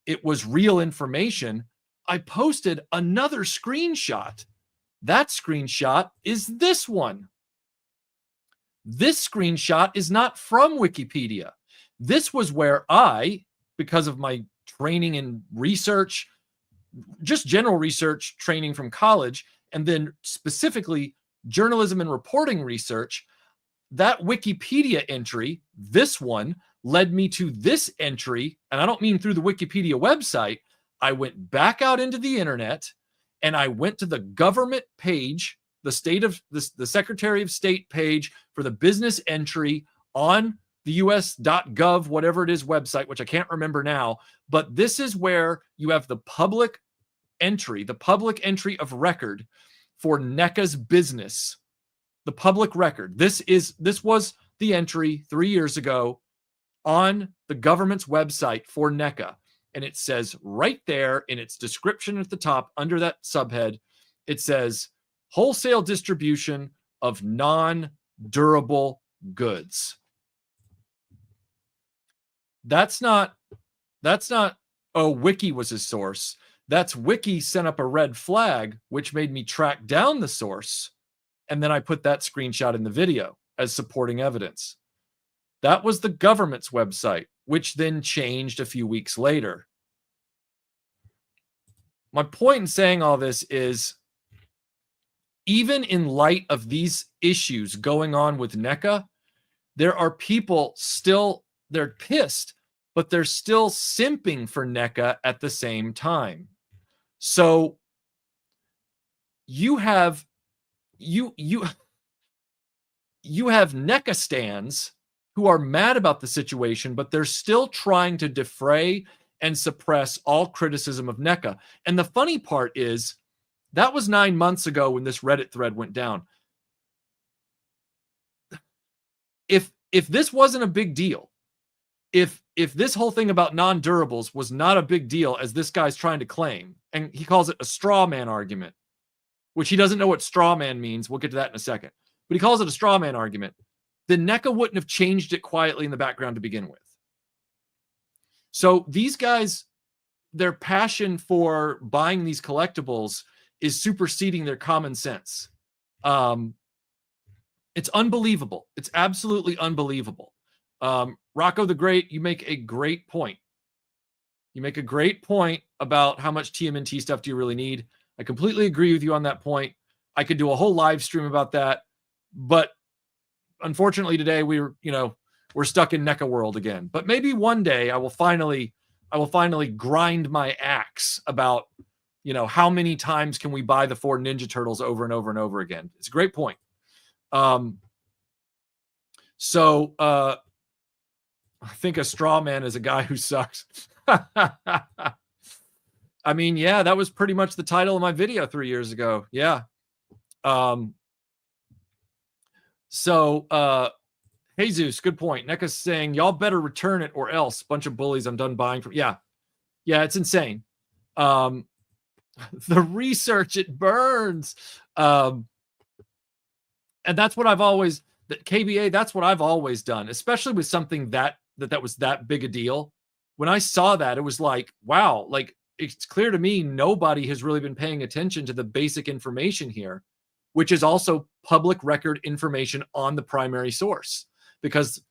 Speaker 1: it was real information, I posted another screenshot. That screenshot is this one. This screenshot is not from Wikipedia. This was where I, because of my training in research, just general research training from college, and then specifically journalism and reporting research, that Wikipedia entry, this one, led me to this entry. And I don't mean through the Wikipedia website. I went back out into the internet and I went to the government page, the Secretary of State page for the business entry on the US.gov, whatever it is website, which I can't remember now. But this is where you have the public entry of record for NECA's business, the public record. This was the entry 3 years ago on the government's website for NECA. And it says right there in its description at the top under that subhead, it says wholesale distribution of non-durable goods. That's not, oh, Wiki was his source. That's Wiki sent up a red flag, which made me track down the source. And then I put that screenshot in the video as supporting evidence. That was the government's website, which then changed a few weeks later. My point in saying all this is, even in light of these issues going on with NECA, there are people still, they're pissed, but they're still simping for NECA at the same time. So you have NECA stans who are mad about the situation, but they're still trying to defray and suppress all criticism of NECA. And the funny part is, that was 9 months ago when this Reddit thread went down. If this wasn't a big deal, if this whole thing about non-durables was not a big deal, as this guy's trying to claim, and he calls it a straw man argument, which he doesn't know what straw man means. We'll get to that in a second. But he calls it a straw man argument. Then NECA wouldn't have changed it quietly in the background to begin with. So these guys, their passion for buying these collectibles is superseding their common sense. It's unbelievable. It's absolutely unbelievable. Rocco the Great, you make a great point. You make a great point about how much TMNT stuff do you really need. I completely agree with you on that point. I could do a whole live stream about that, but unfortunately today we're stuck in NECA world again. But maybe one day I will finally grind my axe about, how many times can we buy the 4 Ninja Turtles over and over and over again? It's a great point. So I think a straw man is a guy who sucks. I mean, yeah, that was pretty much the title of my video 3 years ago. Yeah. Jesus, good point. NECA's saying, y'all better return it or else. Bunch of bullies, I'm done buying from. Yeah, it's insane. The research, it burns. And that's what I've always, KBA, that's what I've always done, especially with something that was that big a deal. When I saw that, it was like, wow, like it's clear to me nobody has really been paying attention to the basic information here, which is also public record information on the primary source, because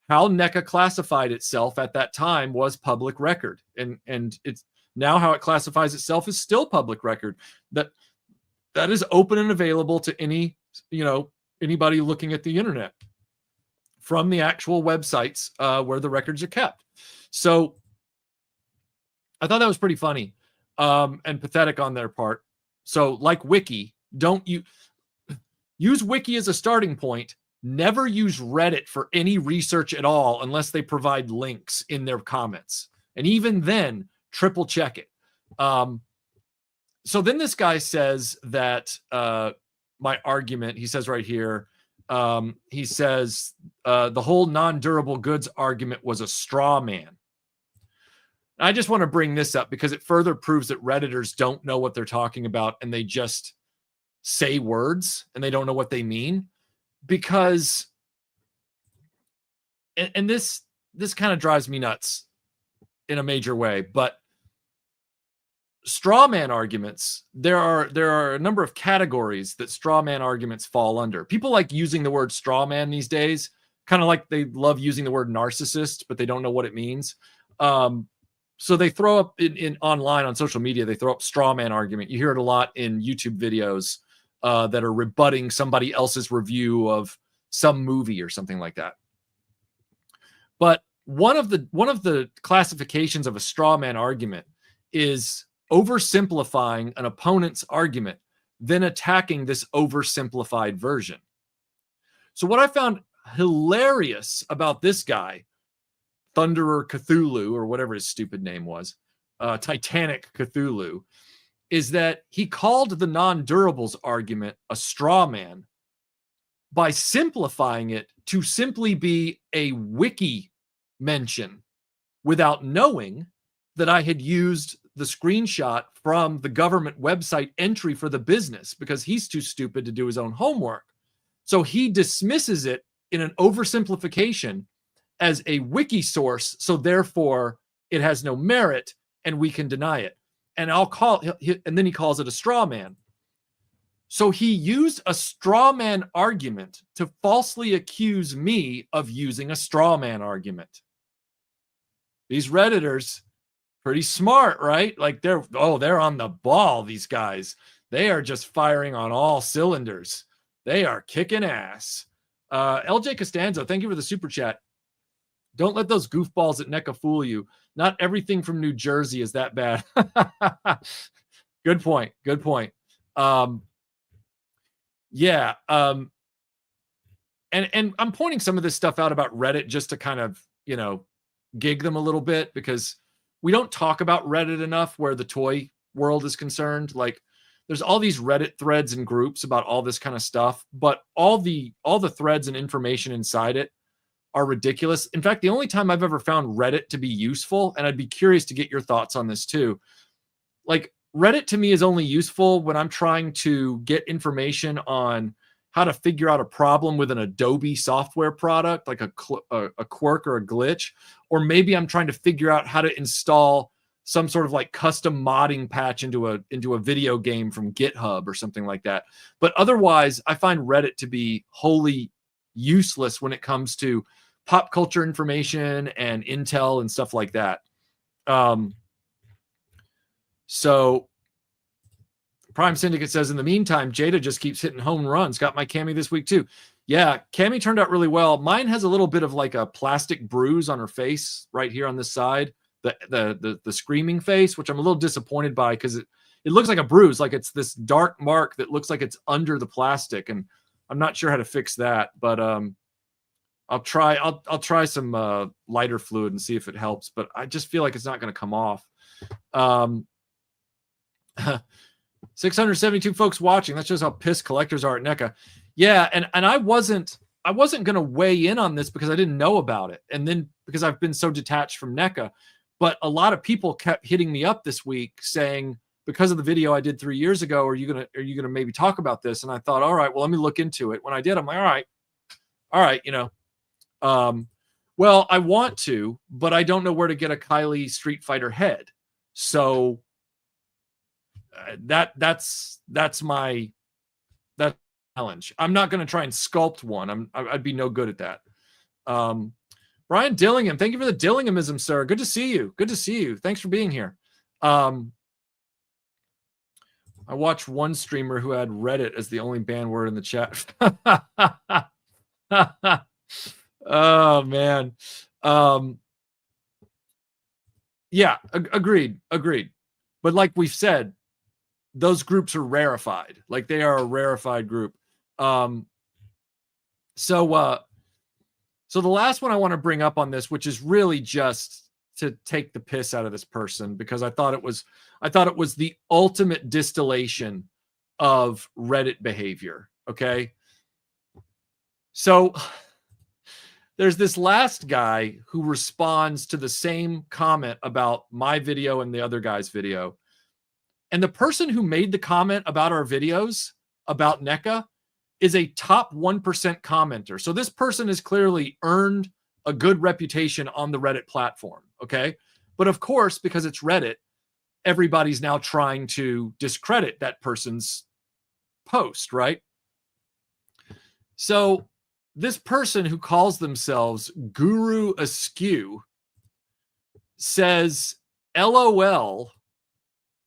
Speaker 1: how NECA classified itself at that time was public record. And it's now how it classifies itself is still public record. That is open and available to anybody looking at the internet from the actual websites where the records are kept. So I thought that was pretty funny and pathetic on their part. So like Wiki, don't use Wiki as a starting point. Never use Reddit for any research at all unless they provide links in their comments. And even then, triple check it. So then this guy says that my argument, he says right here, he says the whole non-durable goods argument was a straw man. I just want to bring this up because it further proves that Redditors don't know what they're talking about and they just say words and they don't know what they mean. Because, and this kind of drives me nuts in a major way, but straw man arguments, there are a number of categories that straw man arguments fall under. People like using the word straw man these days, kind of like they love using the word narcissist, but they don't know what it means. So they throw up in online on social media, they throw up straw man argument. You hear it a lot in YouTube videos that are rebutting somebody else's review of some movie or something like that. But one of the classifications of a straw man argument is oversimplifying an opponent's argument, then attacking this oversimplified version. So what I found hilarious about this guy, Thunderer Cthulhu, or whatever his stupid name was, Titanic Cthulhu, is that he called the non-durables argument a straw man by simplifying it to simply be a wiki mention without knowing that I had used the screenshot from the government website entry for the business because he's too stupid to do his own homework. So he dismisses it in an oversimplification as a wiki source. So therefore it has no merit and we can deny it. And and then he calls it a straw man. So he used a straw man argument to falsely accuse me of using a straw man argument. These Redditors, pretty smart, right? Like they're on the ball, these guys. They are just firing on all cylinders. They are kicking ass. LJ Costanzo, thank you for the super chat. Don't let those goofballs at NECA fool you. Not everything from New Jersey is that bad. Good point. Good point. Yeah. And I'm pointing some of this stuff out about Reddit just to kind of, gig them a little bit because we don't talk about Reddit enough where the toy world is concerned. Like there's all these Reddit threads and groups about all this kind of stuff, but all the threads and information inside it are ridiculous. In fact, the only time I've ever found Reddit to be useful, and I'd be curious to get your thoughts on this too, like Reddit to me is only useful when I'm trying to get information on how to figure out a problem with an Adobe software product, like a quirk or a glitch, or maybe I'm trying to figure out how to install some sort of like custom modding patch into a video game from GitHub or something like that. But otherwise, I find Reddit to be wholly useless when it comes to pop culture information and intel and stuff like that. So Prime Syndicate says, in the meantime, Jada just keeps hitting home runs. Got my cami this week too. Yeah, cami turned out really well. Mine has a little bit of like a plastic bruise on her face right here on this side, the screaming face, which I'm a little disappointed by because it looks like a bruise, like it's this dark mark that looks like it's under the plastic, and I'm not sure how to fix that. But I'll try some lighter fluid and see if it helps. But I just feel like it's not going to come off. 672 folks watching. That shows how pissed collectors are at NECA. Yeah, and I wasn't going to weigh in on this because I didn't know about it, and then because I've been so detached from NECA. But a lot of people kept hitting me up this week saying, because of the video I did 3 years ago, are you gonna maybe talk about this? And I thought, all right, well, let me look into it. When I did, I'm like, all right, well, I want to, but I don't know where to get a Kylie Street Fighter head. So that's my challenge. I'm not going to try and sculpt one. I'd be no good at that. Brian Dillingham, thank you for the Dillinghamism, sir. Good to see you. Good to see you. Thanks for being here. I watched one streamer who had Reddit as the only banned word in the chat. Oh man. Yeah, agreed. But like we've said, those groups are rarefied. Like they are a rarefied group. So the last one I want to bring up on this, which is really just to take the piss out of this person, because I thought it was the ultimate distillation of Reddit behavior. Okay. So there's this last guy who responds to the same comment about my video and the other guy's video. And the person who made the comment about our videos about NECA is a top 1% commenter. So this person has clearly earned a good reputation on the Reddit platform. Okay. But of course, because it's Reddit, everybody's now trying to discredit that person's post, right? So this person who calls themselves Guru Askew says, LOL,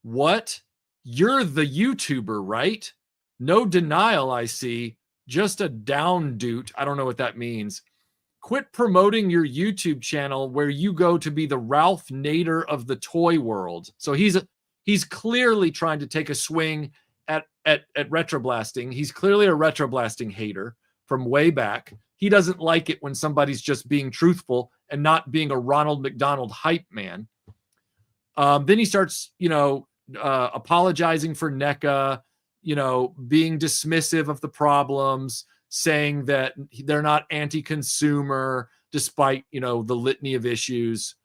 Speaker 1: what? You're the YouTuber, right? No denial, I see. Just a down dude. I don't know what that means. Quit promoting your YouTube channel where you go to be the Ralph Nader of the toy world. So he's clearly trying to take a swing at RetroBlasting. He's clearly a RetroBlasting hater from way back. He doesn't like it when somebody's just being truthful and not being a Ronald McDonald hype man. Then he starts, apologizing for NECA, being dismissive of the problems, saying that they're not anti-consumer despite, the litany of issues.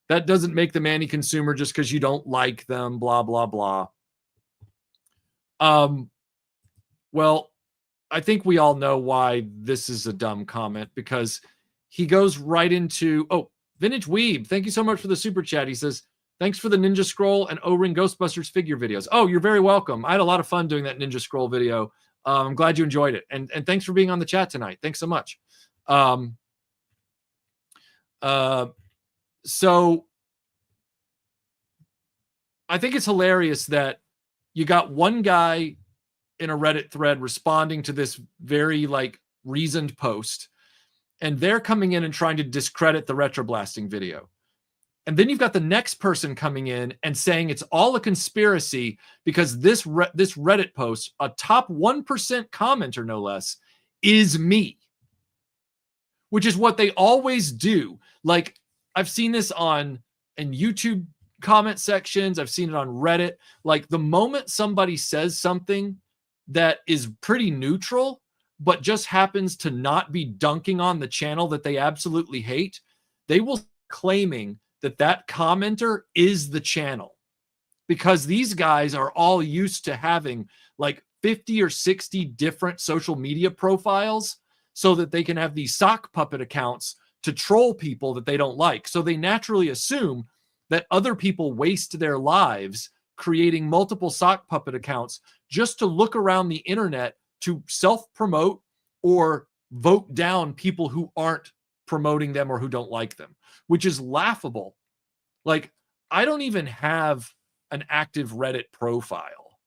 Speaker 1: That doesn't make them anti-consumer just because you don't like them, blah, blah, blah. Well, I think we all know why this is a dumb comment, because he goes right into, Vintage Weeb, thank you so much for the super chat. He says, thanks for the Ninja Scroll and O-Ring Ghostbusters figure videos. Oh, you're very welcome. I had a lot of fun doing that Ninja Scroll video. I'm glad you enjoyed it. And thanks for being on the chat tonight. Thanks so much. So I think it's hilarious that you got one guy in a Reddit thread responding to this very reasoned post, and they're coming in and trying to discredit the RetroBlasting video. And then you've got the next person coming in and saying it's all a conspiracy because this Reddit post, a top 1% commenter, no less, is me. Which is what they always do. Like, I've seen this in YouTube comment sections. I've seen it on Reddit. Like, the moment somebody says something that is pretty neutral, but just happens to not be dunking on the channel that they absolutely hate, they will claiming that commenter is the channel, because these guys are all used to having 50 or 60 different social media profiles so that they can have these sock puppet accounts to troll people that they don't like. So they naturally assume that other people waste their lives creating multiple sock puppet accounts just to look around the internet to self-promote or vote down people who aren't promoting them or who don't like them, which is laughable. I don't even have an active Reddit profile.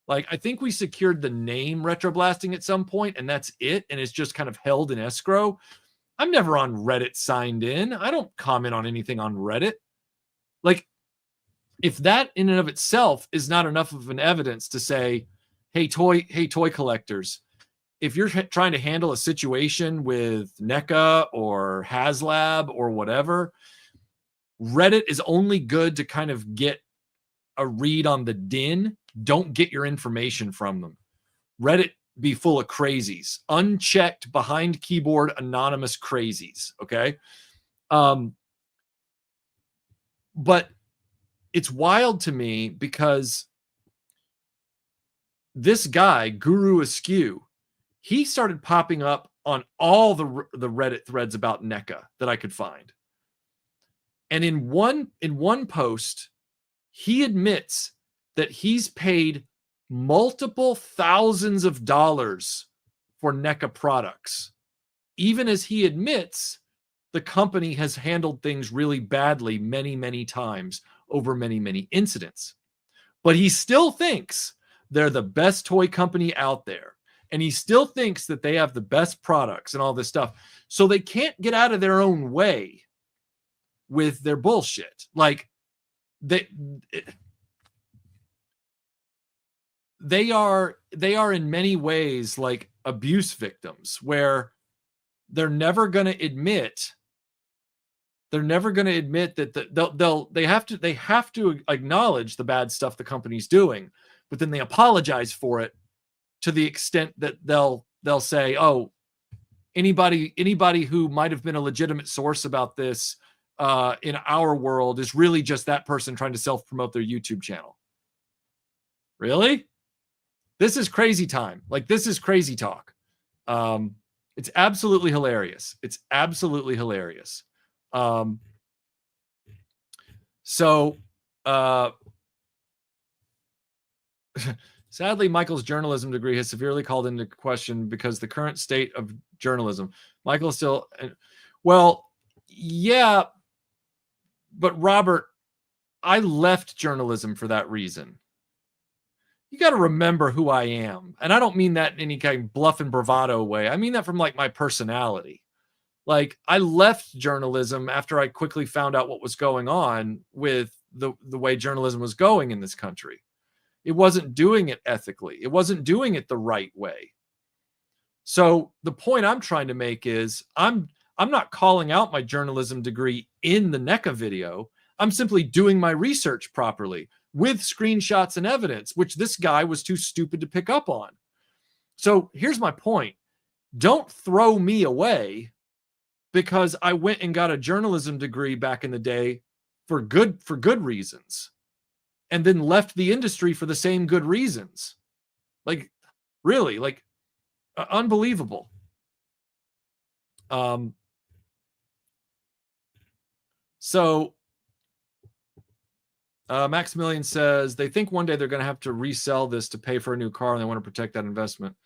Speaker 1: I think we secured the name RetroBlasting at some point, and that's it. And it's just kind of held in escrow. I'm never on Reddit signed in. I don't comment on anything on Reddit. If that in and of itself is not enough of an evidence to say, hey, toy collectors, if you're trying to handle a situation with NECA or HasLab or whatever, Reddit is only good to kind of get a read on the din. Don't get your information from them. Reddit be full of crazies, unchecked, behind keyboard, anonymous crazies. Okay. But it's wild to me because this guy, Guru Askew, he started popping up on all the Reddit threads about NECA that I could find. And in one post, he admits that he's paid multiple thousands of dollars for NECA products, even as he admits the company has handled things really badly many, many times over many, many incidents. But he still thinks they're the best toy company out there. And he still thinks that they have the best products and all this stuff. So they can't get out of their own way with their bullshit. They are in many ways like abuse victims, where they're never going to admit that they have to acknowledge the bad stuff the company's doing, but then they apologize for it to the extent that they'll say, oh, anybody who might have been a legitimate source about this in our world is really just that person trying to self-promote their YouTube channel. Really? This is crazy time. This is crazy talk. It's absolutely hilarious. It's absolutely hilarious. So Sadly, Michael's journalism degree has severely called into question because the current state of journalism. Michael is still, well, yeah, but Robert, I left journalism for that reason. You got to remember who I am. And I don't mean that in any kind of bluff and bravado way. I mean that from like my personality. Like, I left journalism after I quickly found out what was going on with the way journalism was going in this country. It wasn't doing it ethically. It wasn't doing it the right way. So the point I'm trying to make is I'm not calling out my journalism degree in the NECA video. I'm simply doing my research properly with screenshots and evidence, which this guy was too stupid to pick up on. So here's my point. Don't throw me away because I went and got a journalism degree back in the day for good reasons, and then left the industry for the same good reasons. Like, really, like, unbelievable. So Maximilian says they think one day they're going to have to resell this to pay for a new car, and they want to protect that investment.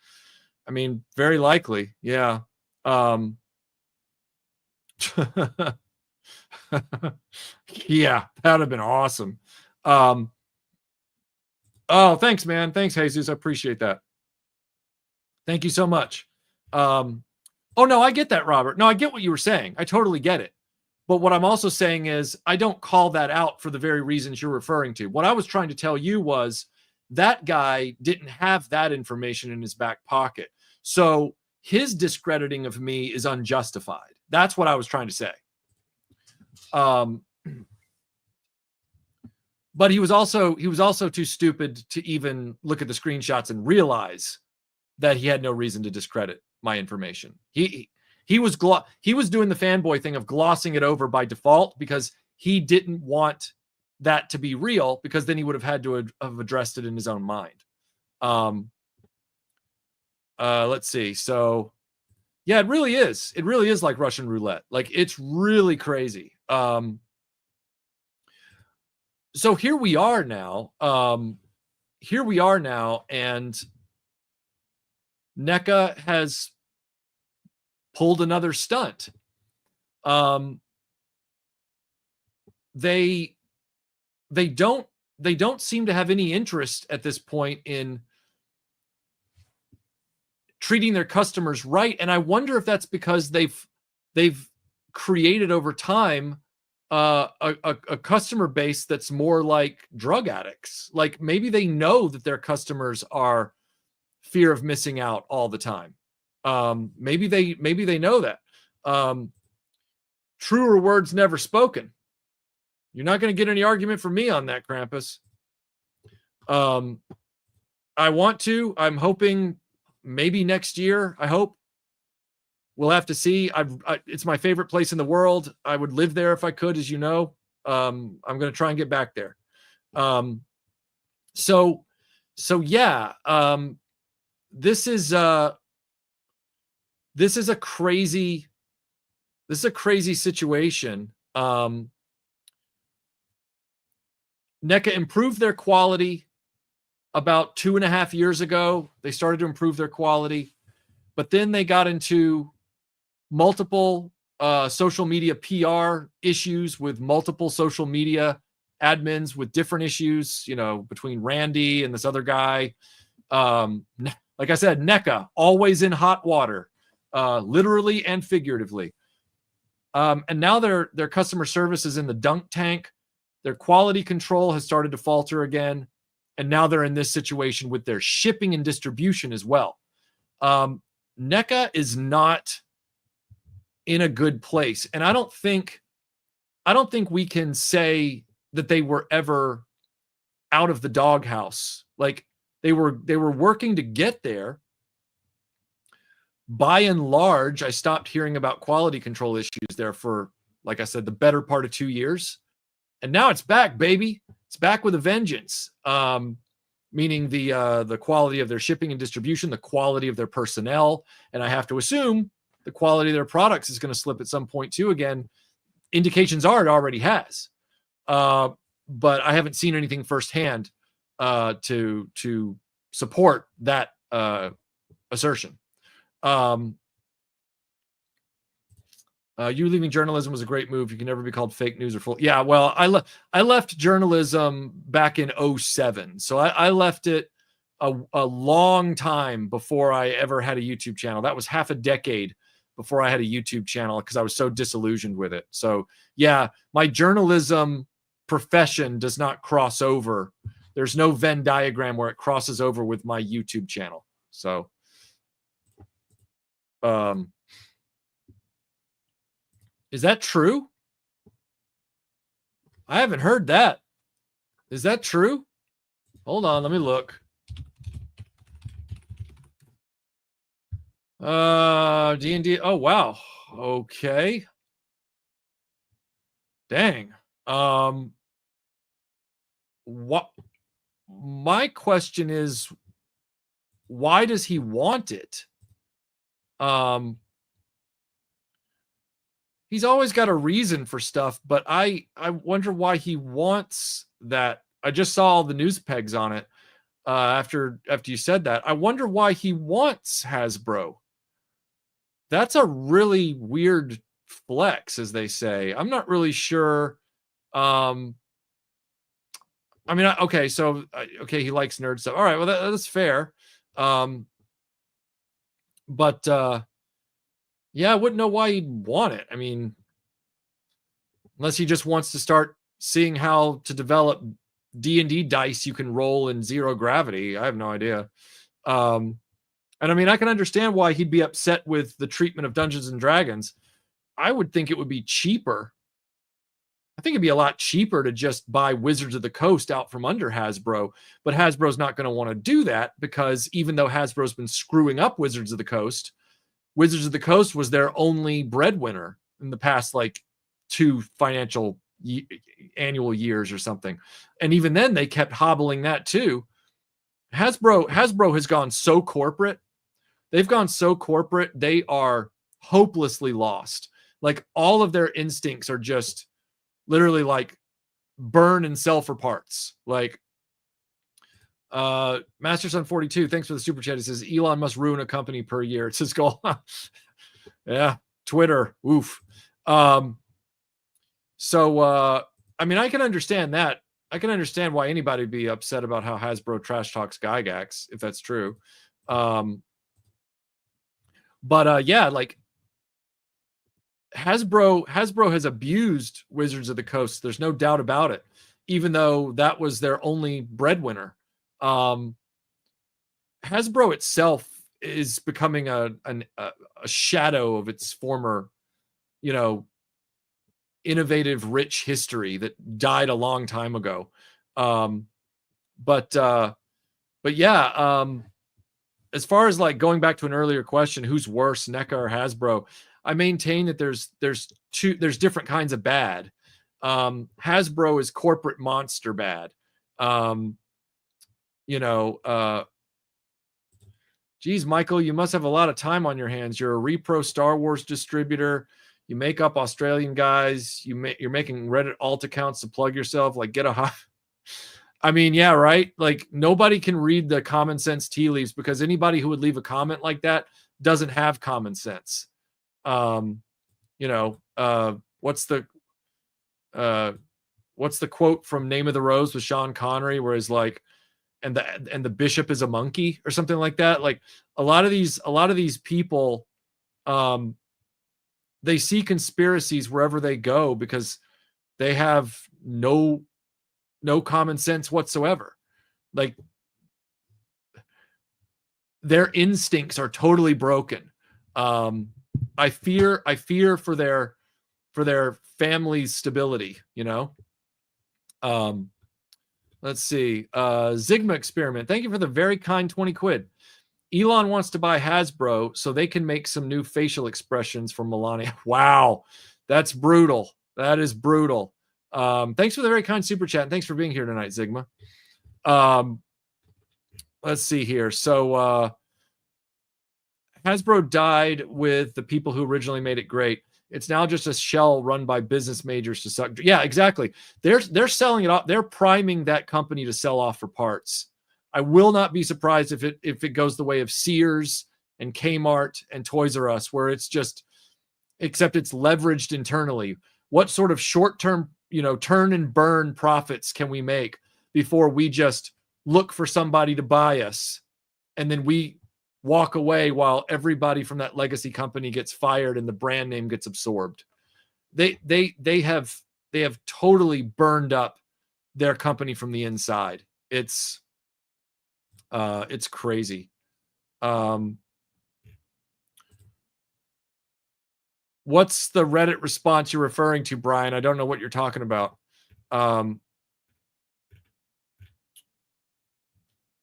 Speaker 1: I mean, very likely, yeah. Yeah, that'd have been awesome. Oh, thanks, man. Thanks, Jesus. I appreciate that. Thank you so much. Oh, no, I get that, Robert. No, I get what you were saying. I totally get it. But what I'm also saying is I don't call that out for the very reasons you're referring to. What I was trying to tell you was that guy didn't have that information in his back pocket. So his discrediting of me is unjustified. That's what I was trying to say. But he was also too stupid to even look at the screenshots and realize that he had no reason to discredit my information. He was doing the fanboy thing of glossing it over by default because he didn't want that to be real, because then he would have had to have addressed it in his own mind. Let's see. So yeah, it really is. It really is like Russian roulette. Like, it's really crazy. So here we are now. And NECA has pulled another stunt. They don't seem to have any interest at this point in treating their customers right, and I wonder if that's because they've created over time a customer base that's more like drug addicts. Like, maybe they know that their customers are fear of missing out all the time. Maybe they know that. Truer words never spoken. You're not going to get any argument from me on that, Krampus. I'm hoping maybe next year. I hope. We'll have to see. It's my favorite place in the world. I would live there if I could, as you know. I'm going to try and get back there. So yeah. This is a crazy situation. NECA improved their quality about 2.5 years ago. They started to improve their quality, but then they got into multiple social media PR issues with multiple social media admins with different issues, between Randy and this other guy. Like I said, NECA, always in hot water, literally and figuratively. And now their customer service is in the dunk tank. Their quality control has started to falter again. And now they're in this situation with their shipping and distribution as well. NECA is not in a good place. And I don't think we can say that they were ever out of the doghouse. Like, they were working to get there. By and large, I stopped hearing about quality control issues there for, like I said, the better part of 2 years. And now it's back, baby. It's back with a vengeance. Meaning the quality of their shipping and distribution, the quality of their personnel, and I have to assume the quality of their products is going to slip at some point too. Again, indications are it already has, but I haven't seen anything firsthand. to support that assertion. You leaving journalism was a great move. You can never be called fake news or full. Yeah, well, I left journalism back in 07. So I left it a long time before I ever had a YouTube channel. That was half a decade before I had a YouTube channel because I was so disillusioned with it. So yeah, my journalism profession does not cross over. There's no Venn diagram where it crosses over with my YouTube channel. So is that true? I haven't heard that. Is that true? Hold on, let me look. D&D. Oh, wow. Okay. Dang. What? My question is, why does he want it? He's always got a reason for stuff, but I wonder why he wants that. I just saw all the news pegs on it after you said that. I wonder why he wants Hasbro. That's a really weird flex, as they say. I'm not really sure. I mean, okay, so okay, he likes nerd stuff. All right, well that's fair. But yeah, I wouldn't know why he'd want it. I mean, unless he just wants to start seeing how to develop D&D dice you can roll in zero gravity. I have no idea. And I mean, I can understand why he'd be upset with the treatment of Dungeons and Dragons. I would think it would be cheaper. I think it'd be a lot cheaper to just buy Wizards of the Coast out from under Hasbro, but Hasbro's not going to want to do that because even though Hasbro's been screwing up Wizards of the Coast, Wizards of the Coast was their only breadwinner in the past like 2 financial annual years or something. And even then they kept hobbling that too. Hasbro has gone so corporate. They've gone so corporate. They are hopelessly lost. Like all of their instincts are just literally like burn and sell for parts. Like Master Son 42, thanks for the super chat. He says Elon must ruin a company per year. It's his goal. Yeah, Twitter. Oof. So I mean, I can understand that. I can understand why anybody would be upset about how Hasbro trash talks Gygax, if that's true. But yeah, like Hasbro has abused Wizards of the Coast. There's no doubt about it. Even though that was their only breadwinner. Hasbro itself is becoming a shadow of its former, you know, innovative, rich history that died a long time ago. But yeah, as far as like going back to an earlier question, who's worse, NECA or Hasbro? I maintain that there's different kinds of bad. Hasbro is corporate monster bad. Geez, Michael, you must have a lot of time on your hands. You're a repro Star Wars distributor. You make up Australian guys. You're making Reddit alt accounts to plug yourself. Like, get a high. I mean, yeah, right. Like nobody can read the common sense tea leaves because anybody who would leave a comment like that doesn't have common sense. What's the quote from Name of the Rose with Sean Connery where he's like, and the bishop is a monkey or something like that. Like a lot of these people, they see conspiracies wherever they go because they have no common sense whatsoever. Like their instincts are totally broken. I fear for their family's stability, you know? Let's see. Zigma Experiment. Thank you for the very kind 20 quid. Elon wants to buy Hasbro so they can make some new facial expressions for Melania. Wow. That's brutal. That is brutal. Thanks for the very kind super chat. And thanks for being here tonight, Zigma. Let's see here. So Hasbro died with the people who originally made it great. It's now just a shell run by business majors to suck. Yeah, exactly. They're selling it off. They're priming that company to sell off for parts. I will not be surprised if it goes the way of Sears and Kmart and Toys R Us, where it's just, except it's leveraged internally. What sort of short-term, turn and burn profits can we make before we just look for somebody to buy us, and then we walk away while everybody from that legacy company gets fired and the brand name gets absorbed? They have totally burned up their company from the inside. It's crazy. What's the Reddit response you're referring to, Brian? I don't know what you're talking about.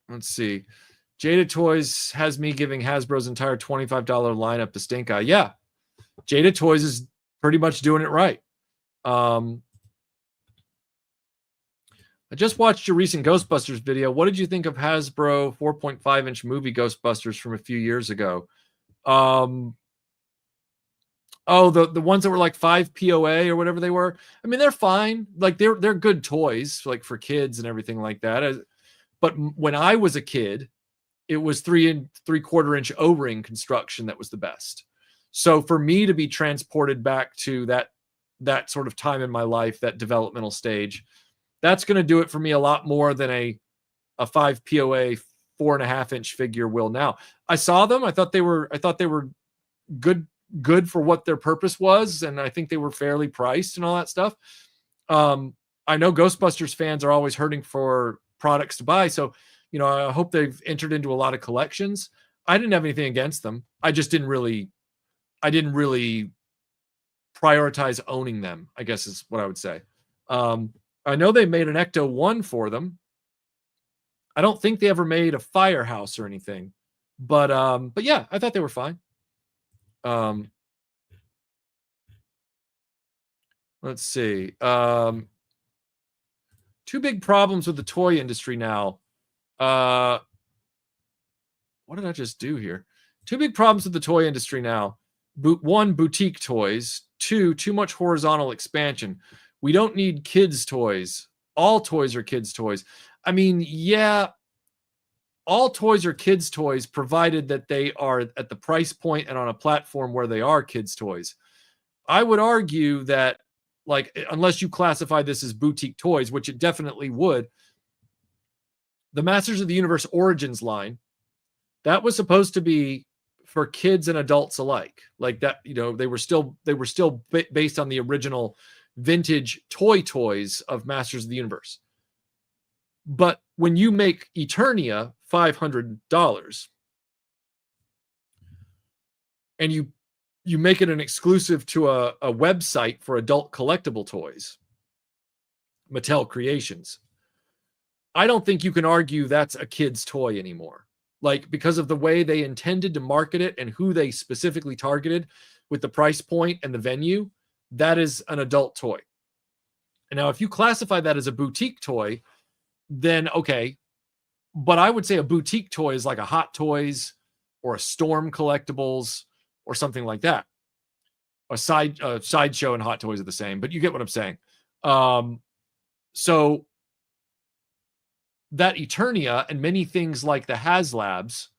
Speaker 1: Let's see. Jada Toys has me giving Hasbro's entire $25 lineup to stink eye. Yeah, Jada Toys is pretty much doing it right. I just watched your recent Ghostbusters video. What did you think of Hasbro 4.5-inch movie Ghostbusters from a few years ago? The ones that were like 5 POA or whatever they were. I mean, they're fine. Like they're good toys, like for kids and everything like that. But when I was a kid, it was 3 3/4 inch O-ring construction that was the best. So for me to be transported back to that sort of time in my life, that developmental stage, that's going to do it for me a lot more than a 5 POA 4.5-inch figure will now. I saw them. I thought they were good for what their purpose was, and I think they were fairly priced and all that stuff. I know Ghostbusters fans are always hurting for products to buy, so I hope they've entered into a lot of collections. I didn't have anything against them. I didn't really prioritize owning them, I guess is what I would say. I know they made an Ecto 1 for them. I don't think they ever made a Firehouse or anything, but yeah, I thought they were fine. Let's see. 2 big problems with the toy industry now. What did I just do here? 2 big problems with the toy industry now. 1, boutique toys. 2, too much horizontal expansion. We don't need kids' toys. All toys are kids' toys. I mean, yeah, all toys are kids' toys, provided that they are at the price point and on a platform where they are kids' toys. I would argue that, like, unless you classify this as boutique toys, which it definitely would, the Masters of the Universe Origins line, that was supposed to be for kids and adults alike. Like that, they were still based on the original vintage toys of Masters of the Universe. But when you make Eternia $500 and you make it an exclusive to a website for adult collectible toys, Mattel Creations, I don't think you can argue that's a kid's toy anymore. Like, because of the way they intended to market it and who they specifically targeted with the price point and the venue, that is an adult toy. And now, if you classify that as a boutique toy, then okay. But I would say a boutique toy is like a Hot Toys or a Storm Collectibles or something like that. A Sideshow and Hot Toys are the same, but you get what I'm saying. So that Eternia and many things like the HasLabs,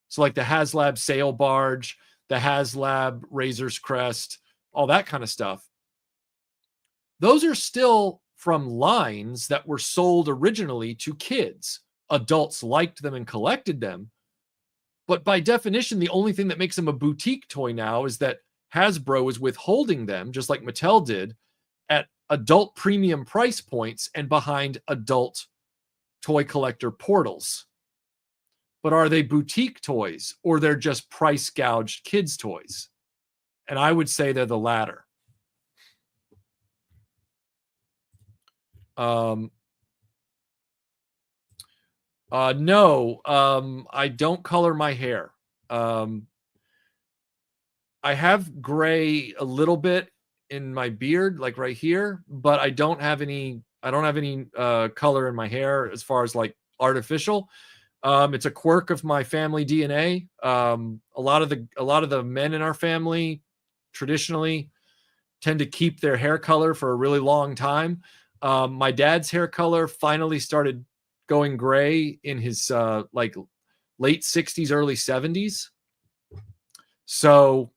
Speaker 1: so like the HasLab Sail Barge, the HasLab Razor's Crest, all that kind of stuff, those are still from lines that were sold originally to kids. Adults liked them and collected them. But by definition, the only thing that makes them a boutique toy now is that Hasbro is withholding them, just like Mattel did, at adult premium price points and behind adult toy collector portals. But are they boutique toys, or they're just price gouged kids' toys? And I would say they're the latter. No, I don't color my hair. I have gray a little bit in my beard, like right here, but I don't have any color in my hair as far as like artificial. It's a quirk of my family DNA. A lot of the men in our family traditionally tend to keep their hair color for a really long time. My dad's hair color finally started going gray in his like late 60s, early 70s. So,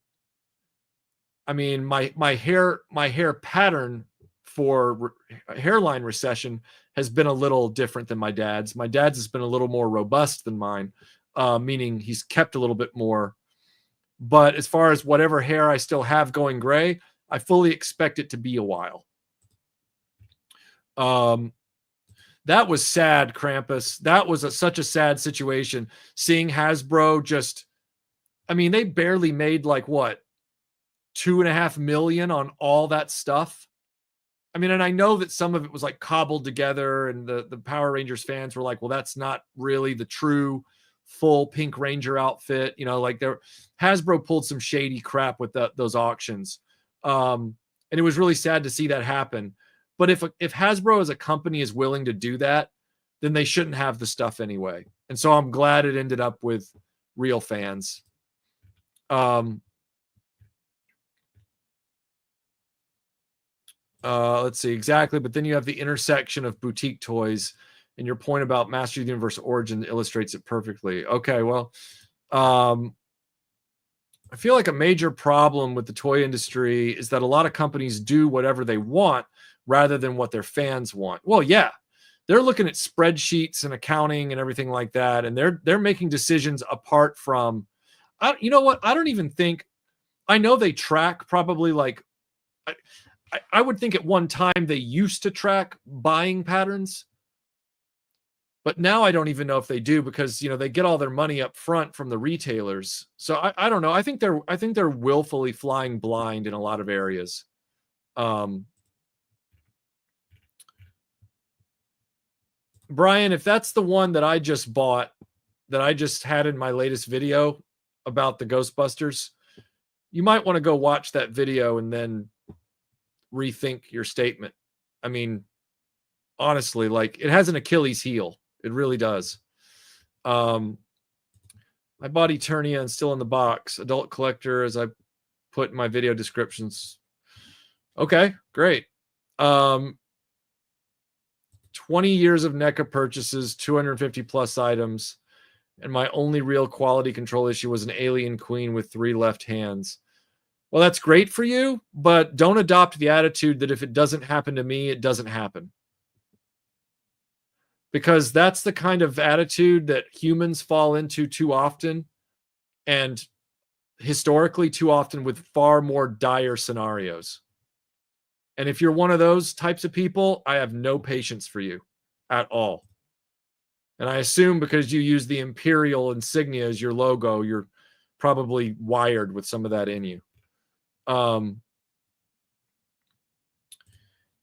Speaker 1: I mean, my hair pattern for hairline recession has been a little different than my dad's. My dad's has been a little more robust than mine, meaning he's kept a little bit more. But as far as whatever hair I still have going gray, I fully expect it to be a while. That was sad, Krampus. That was such a sad situation. Seeing Hasbro just, I mean, they barely made like what, $2.5 million on all that stuff. I mean, and I know that some of it was like cobbled together, and the Power Rangers fans were like, well, that's not really the true full Pink Ranger outfit. You know, like Hasbro pulled some shady crap with those auctions. And it was really sad to see that happen. But if Hasbro as a company is willing to do that, then they shouldn't have the stuff anyway. And so I'm glad it ended up with real fans. Let's see exactly, but then you have the intersection of boutique toys, and your point about Master of the Universe origin illustrates it perfectly. Okay, well, I feel like a major problem with the toy industry is that a lot of companies do whatever they want rather than what their fans want. Well, yeah, they're looking at spreadsheets and accounting and everything like that, and they're making decisions apart from, you know what? I don't even think, I know they track probably like, I would think at one time they used to track buying patterns, but now I don't even know if they do, because, you know, they get all their money up front from the retailers. So I don't know. I think they're willfully flying blind in a lot of areas. Brian, if that's the one that I just bought, that I just had in my latest video about the Ghostbusters, you might want to go watch that video and then rethink your statement. I mean, honestly, like, it has an Achilles heel. It really does. My bought Eternia and still in the box. Adult collector, as I put in my video descriptions. Okay, great. 20 years of NECA purchases, 250 plus items, and my only real quality control issue was an alien queen with 3 left hands. Well, that's great for you, but don't adopt the attitude that if it doesn't happen to me, it doesn't happen. Because that's the kind of attitude that humans fall into too often, and historically too often with far more dire scenarios. And if you're one of those types of people, I have no patience for you at all. And I assume because you use the Imperial insignia as your logo, you're probably wired with some of that in you.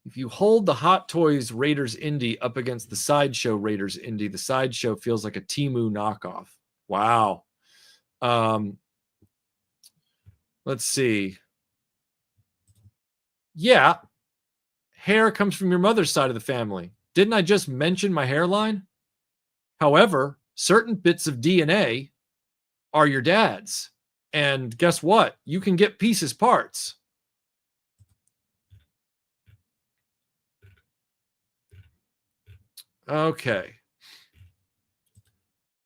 Speaker 1: If you hold the Hot Toys Raiders Indie up against the Sideshow Raiders Indie, the Sideshow feels like a Temu knockoff. Wow. Let's see. Yeah. Hair comes from your mother's side of the family. Didn't I just mention my hairline? However, certain bits of DNA are your dad's. And guess what? You can get pieces parts. Okay.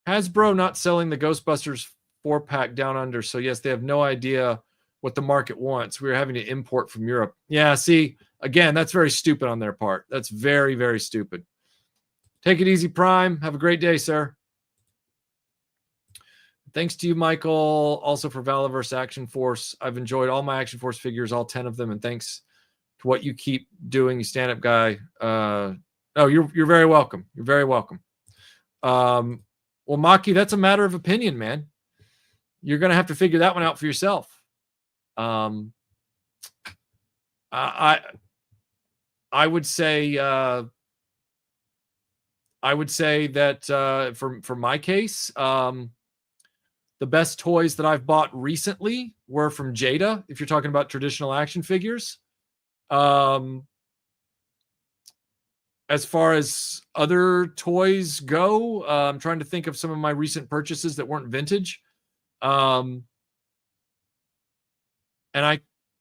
Speaker 1: Hasbro not selling the Ghostbusters 4-pack down under. So yes, they have no idea what the market wants. We're having to import from Europe. Yeah, see, again, that's very stupid on their part. That's very, very stupid. Take it easy, Prime. Have a great day, sir. Thanks to you, Michael, also for Valaverse Action Force. I've enjoyed all my Action Force figures, all 10 of them, and thanks to what you keep doing, you stand-up guy. Oh, you're very welcome. You're very welcome. Well, Maki, that's a matter of opinion, man. You're going to have to figure that one out for yourself. I would say that for my case, the best toys that I've bought recently were from Jada, if you're talking about traditional action figures. As far as other toys go, I'm trying to think of some of my recent purchases that weren't vintage. And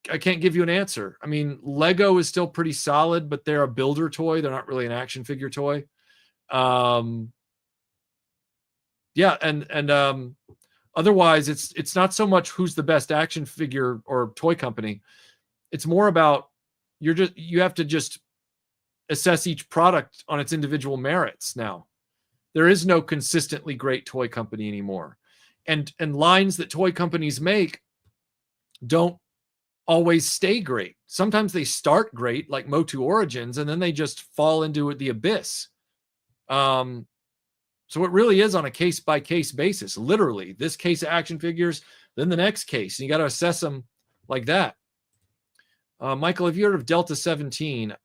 Speaker 1: can't give you an answer. I mean, Lego is still pretty solid, but they're a builder toy. They're not really an action figure toy. Yeah, and otherwise, it's not so much who's the best action figure or toy company. It's more about you have to just assess each product on its individual merits now. There is no consistently great toy company anymore. And lines that toy companies make don't always stay great. Sometimes they start great, like Motu Origins, and then they just fall into the abyss. So it really is on a case-by-case basis. Literally, this case of action figures, then the next case. And you got to assess them like that. Michael, have you heard of Delta 17?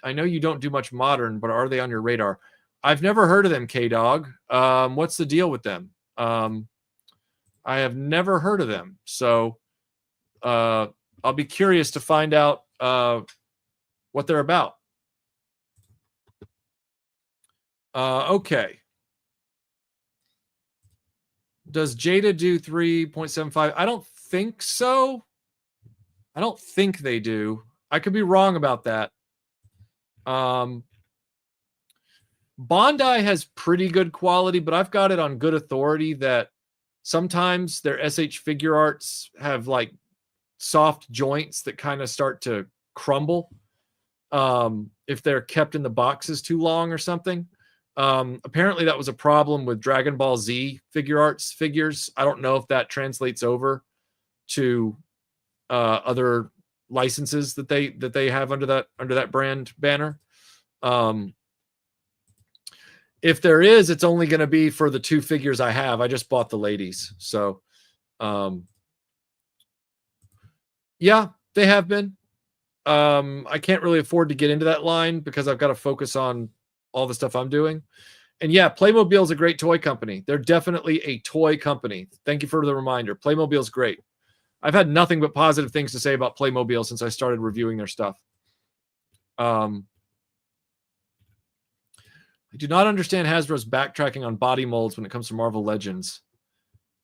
Speaker 1: I know you don't do much modern, but are they on your radar? I've never heard of them, K-Dog. What's the deal with them? I have never heard of them. So I'll be curious to find out what they're about. Okay. Does Jada do 3.75? I don't think so. I don't think they do. I could be wrong about that. Bondi has pretty good quality, but I've got it on good authority that sometimes their SH figure arts have like soft joints that kind of start to crumble if they're kept in the boxes too long or something. Apparently that was a problem with Dragon Ball Z figure arts figures. I don't know if that translates over to other licenses that they have under that brand banner. If there is, it's only going to be for the two figures I have. I just bought the ladies. So yeah, they have been. I can't really afford to get into that line because I've got to focus on all the stuff I'm doing. And yeah, Playmobil is a great toy company. They're definitely a toy company. Thank you for the reminder. Playmobil is great. I've had nothing but positive things to say about Playmobil since I started reviewing their stuff. I do not understand Hasbro's backtracking on body molds when it comes to Marvel Legends.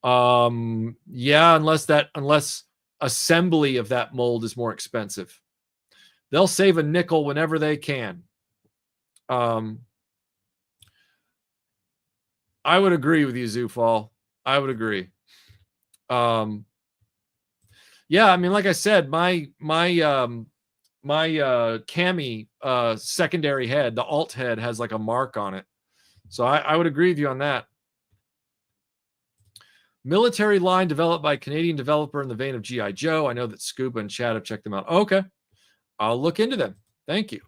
Speaker 1: Yeah, unless assembly of that mold is more expensive. They'll save a nickel whenever they can. I would agree with you, Zufall. I would agree. Yeah, I mean, like I said, my Cami secondary head, the alt head, has like a mark on it. So I would agree with you on that. Military line developed by a Canadian developer in the vein of G.I. Joe. I know that Scuba and Chad have checked them out. Okay. I'll look into them. Thank you.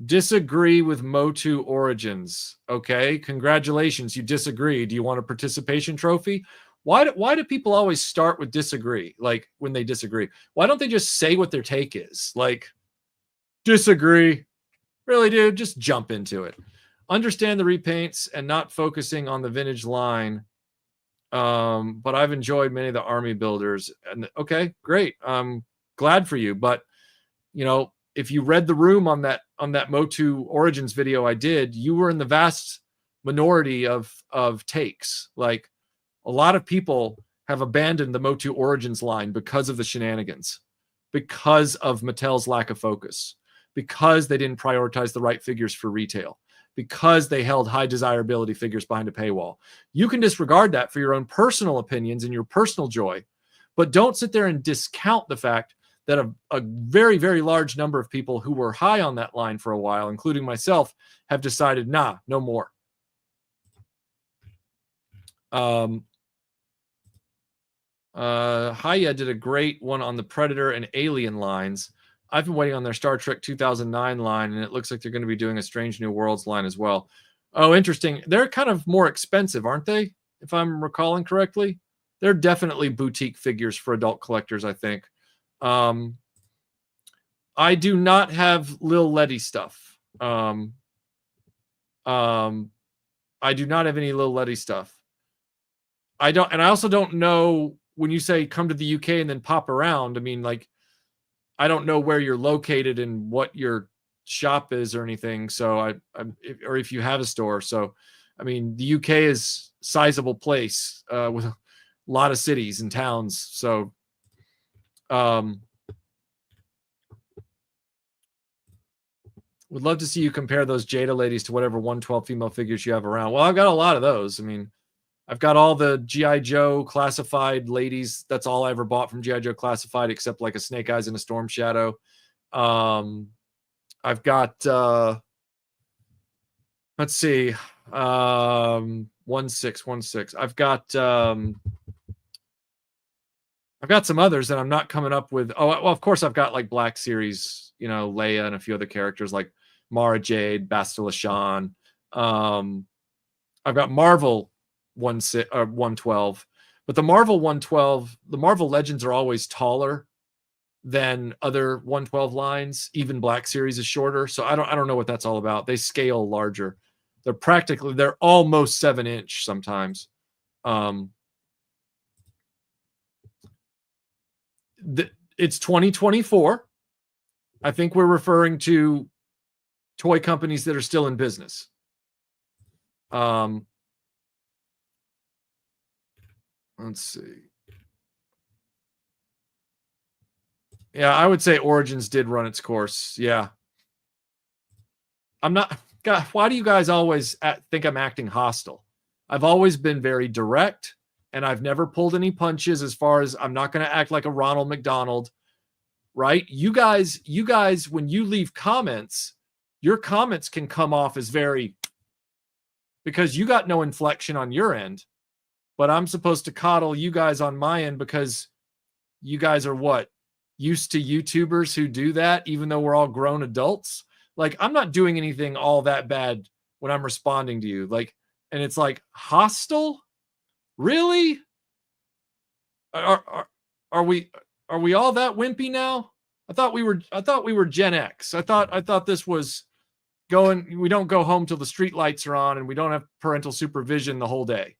Speaker 1: Disagree with Motu Origins. Okay. Congratulations. You disagree. Do you want a participation trophy? Why do people always start with disagree? Like when they disagree, why don't they just say what their take is? Like, disagree. Really, dude? Just jump into it. Understand the repaints and not focusing on the vintage line. But I've enjoyed many of the army builders. And okay, great. I'm glad for you. But you know, if you read the room on that Motu Origins video I did, you were in the vast minority of takes. Like a lot of people have abandoned the Motu Origins line because of the shenanigans, because of Mattel's lack of focus, because they didn't prioritize the right figures for retail, because they held high desirability figures behind a paywall. You can disregard that for your own personal opinions and your personal joy, but don't sit there and discount the fact that a very, very large number of people who were high on that line for a while, including myself, have decided, nah, no more. Haya did a great one on the Predator and Alien lines. I've been waiting on their Star Trek 2009 line, and it looks like they're going to be doing a Strange New Worlds line as well. Oh, interesting. They're kind of more expensive, aren't they? If I'm recalling correctly. They're definitely boutique figures for adult collectors, I think. I do not have Lil Letty stuff. I do not have any Lil Letty stuff. I don't, and I also don't know when you say come to the UK and then pop around. I mean, like, I don't know where you're located and what your shop is or anything. So or if you have a store. So, I mean, the UK is a sizable place with a lot of cities and towns. So Would love to see you compare those Jada ladies to whatever 112 female figures you have around. Well, I've got a lot of those. I mean, I've got all the G.I. Joe classified ladies. That's all I ever bought from G.I. Joe classified, except like a Snake Eyes and a Storm Shadow. I've got, let's see, 1616. I've got some others that I'm not coming up with. Oh, well, of course I've got like Black Series, you know, Leia and a few other characters like Mara Jade, Bastila Shan. I've got Marvel 112, but the Marvel 112, the Marvel Legends are always taller than other 112 lines. Even Black Series is shorter, so I don't know what that's all about. They scale larger. They're almost 7-inch sometimes. It's 2024. I think we're referring to toy companies that are still in business. Let's see. Yeah, I would say Origins did run its course. Yeah. I'm not... God, why do you guys always think I'm acting hostile? I've always been very direct, and I've never pulled any punches as far as I'm not going to act like a Ronald McDonald, right? You guys, when you leave comments, your comments can come off as very... because you got no inflection on your end, but I'm supposed to coddle you guys on my end because you guys are what? Used to YouTubers who do that, even though we're all grown adults. Like, I'm not doing anything all that bad when I'm responding to you. Like, and it's like hostile? Really? Are we all that wimpy now? I thought we were Gen X. I thought this was going, we don't go home till the street lights are on and we don't have parental supervision the whole day.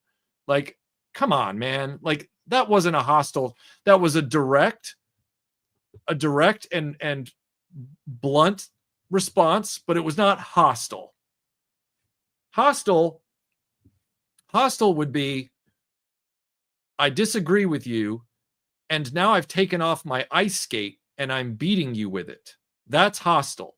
Speaker 1: Like, come on, man. Like, that wasn't a hostile. That was a direct and blunt response, but it was not hostile. Hostile would be, I disagree with you, and now I've taken off my ice skate and I'm beating you with it. That's hostile.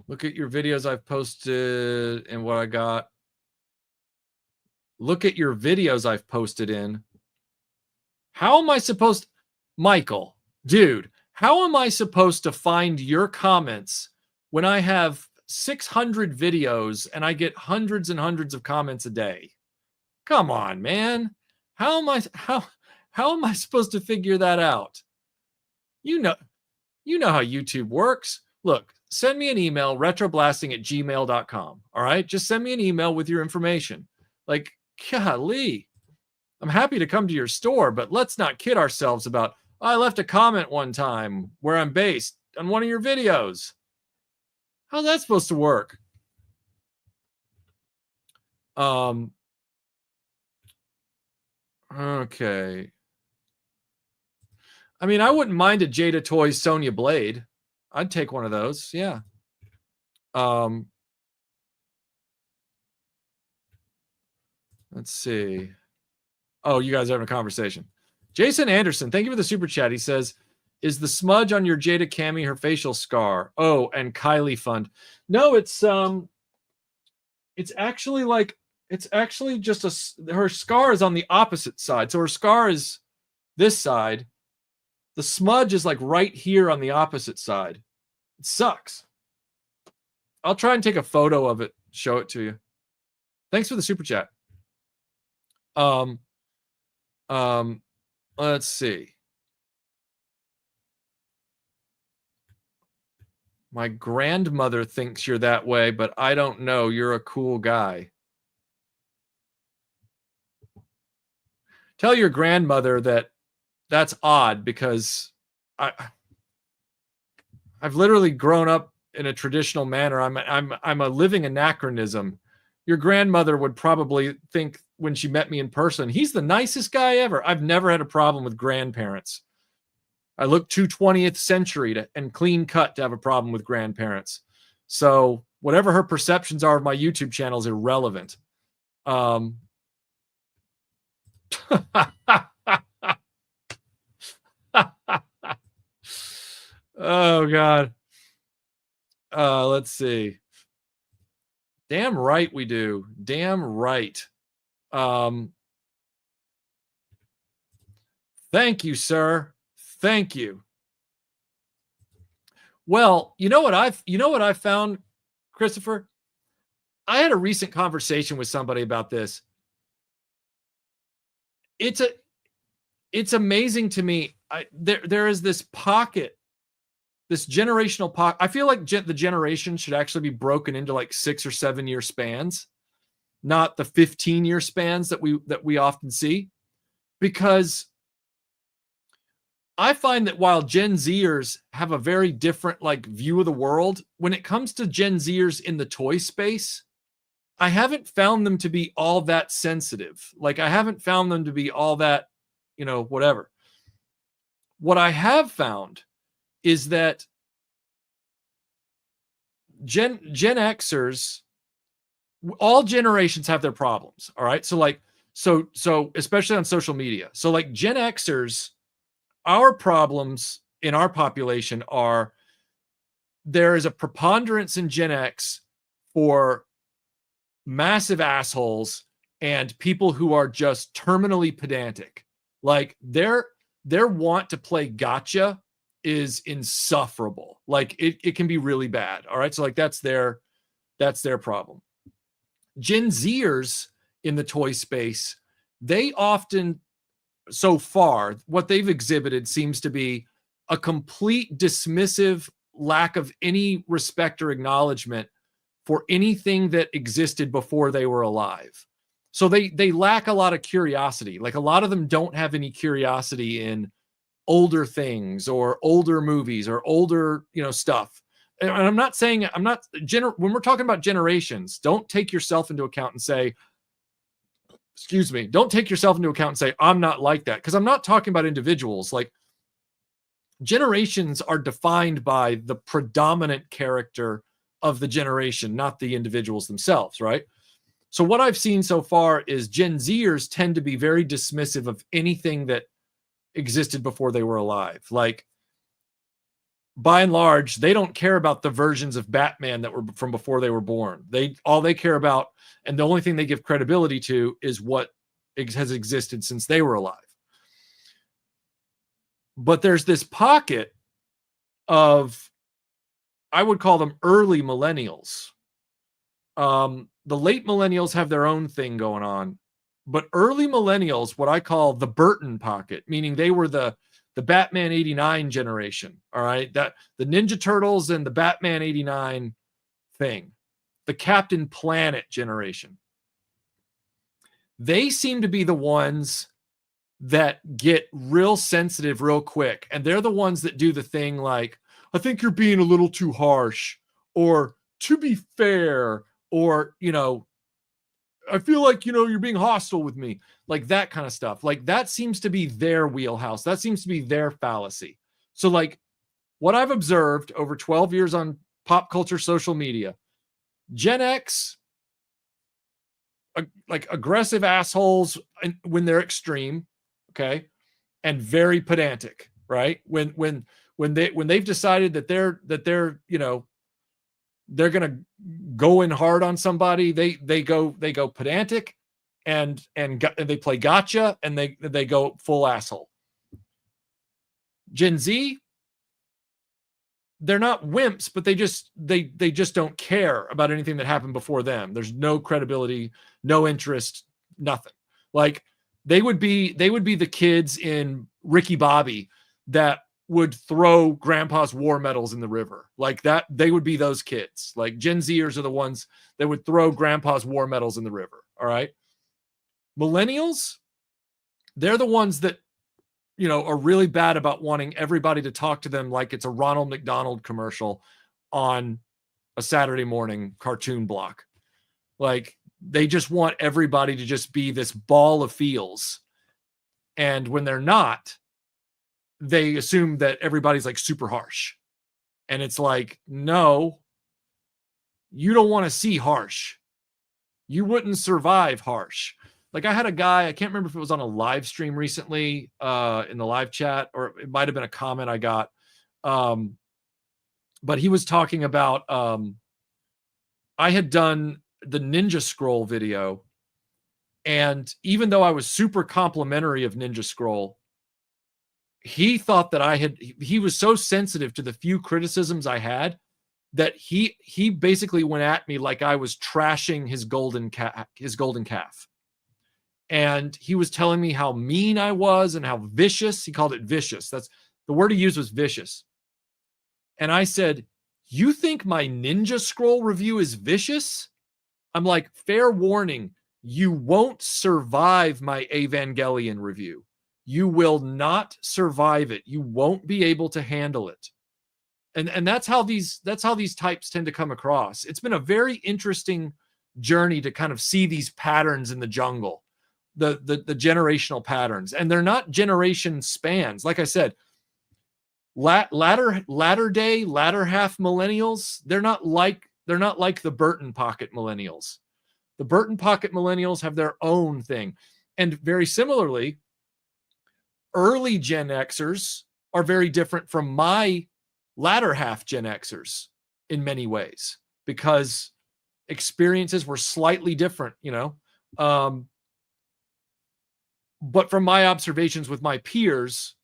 Speaker 1: Look at your videos I've posted and what I got. Look at your videos I've posted in. How am I supposed... Michael, dude, how am I supposed to find your comments when I have 600 videos and I get hundreds and hundreds of comments a day? Come on, man. How am I supposed to figure that out? You know how YouTube works. Look, send me an email, retroblasting@gmail.com. All right? Just send me an email with your information. Like, golly, I'm happy to come to your store, but let's not kid ourselves about, I left a comment one time where I'm based on one of your videos. How's that supposed to work? Okay. I mean, I wouldn't mind a Jada Toys Sonya Blade. I'd take one of those. Yeah. Let's see. Oh, you guys are having a conversation. Jason Anderson, thank you for the super chat. He says, is the smudge on your Jada Cami her facial scar? Oh, and Kylie fund. No, it's actually like, it's actually just her scar is on the opposite side. So her scar is this side. The smudge is like right here on the opposite side. It sucks. I'll try and take a photo of it, show it to you. Thanks for the super chat. Let's see. My grandmother thinks you're that way, but I don't know. You're a cool guy. Tell your grandmother that that's odd because I've literally grown up in a traditional manner. I'm a living anachronism. Your grandmother would probably think when she met me in person, he's the nicest guy ever. I've never had a problem with grandparents. I look too 20th century and clean cut to have a problem with grandparents. So whatever her perceptions are of my YouTube channel is irrelevant. Oh God. Let's see. Damn right we do. Damn right. Thank you, sir. Thank you. Well, you know what I've found, Christopher? I had a recent conversation with somebody about this. It's amazing to me. There is this pocket, this generational pocket. I feel like the generation should actually be broken into like 6 or 7 year spans, not the 15-year spans that we often see, because I find that while Gen Zers have a very different like view of the world, when it comes to Gen Zers in the toy space, I haven't found them to be all that sensitive. Like I haven't found them to be all that, whatever. What I have found is that Gen Xers, all generations have their problems. All right. So especially on social media. So like Gen Xers, our problems in our population are there is a preponderance in Gen X for massive assholes and people who are just terminally pedantic. Like their want to play gotcha is insufferable. Like it can be really bad. All right. So like that's their problem. Gen Zers in the toy space, they often, so far, what they've exhibited seems to be a complete dismissive lack of any respect or acknowledgement for anything that existed before they were alive. So they lack a lot of curiosity. Like a lot of them don't have any curiosity in older things or older movies or older, stuff. And I'm not saying when we're talking about generations, don't take yourself into account and say, don't take yourself into account and say, I'm not like that. Because I'm not talking about individuals. Like generations are defined by the predominant character of the generation, not the individuals themselves, right? So what I've seen so far is Gen Zers tend to be very dismissive of anything that existed before they were alive. Like, by and large, they don't care about the versions of Batman that were from before they were born. All they care about, and the only thing they give credibility to, is what has existed since they were alive. But there's this pocket of, I would call them early millennials. The late millennials have their own thing going on, but early millennials, what I call the Burton pocket, meaning they were the Batman 89 generation. All right. That the Ninja Turtles and the Batman 89 thing, the Captain Planet generation. They seem to be the ones that get real sensitive real quick. And they're the ones that do the thing like, I think you're being a little too harsh, or to be fair, or, I feel like, you're being hostile with me. Like that kind of stuff. Like that seems to be their wheelhouse. That seems to be their fallacy. So like what I've observed over 12 years on pop culture social media, Gen X, like aggressive assholes when they're extreme, okay, and very pedantic, right? When they've decided that they're they're gonna go in hard on somebody, they go pedantic, and they play gotcha, and they go full asshole. Gen Z, they're not wimps, but they just don't care about anything that happened before them. There's no credibility, no interest, nothing. Like they would be the kids in Ricky Bobby that would throw grandpa's war medals in the river. Like that, they would be those kids. Like Gen Zers are the ones that would throw grandpa's war medals in the river. All right. Millennials, they're the ones that, are really bad about wanting everybody to talk to them like it's a Ronald McDonald commercial on a Saturday morning cartoon block. Like they just want everybody to just be this ball of feels. And when they're not, they assume that everybody's like super harsh. And it's like, no, you don't want to see harsh. You wouldn't survive harsh. Like I had a guy, I can't remember if it was on a live stream recently in the live chat, or it might have been a comment I got. But he was talking about, I had done the Ninja Scroll video. And even though I was super complimentary of Ninja Scroll, he thought that he was so sensitive to the few criticisms I had that he basically went at me like I was trashing his golden calf. And he was telling me how mean I was and how vicious. He called it vicious. That's the word he used, was vicious. And I said, you think my Ninja Scroll review is vicious? I'm like, fair warning, you won't survive my Evangelion review. You will not survive it. You won't be able to handle it. And that's how these types tend to come across. It's been a very interesting journey to kind of see these patterns in the jungle, the generational patterns. And they're not generation spans. Like I said, latter half millennials, they're not like the Burton Pocket millennials. The Burton Pocket millennials have their own thing. And very similarly, early Gen Xers are very different from my latter half Gen Xers in many ways, because experiences were slightly different, but from my observations with my peers,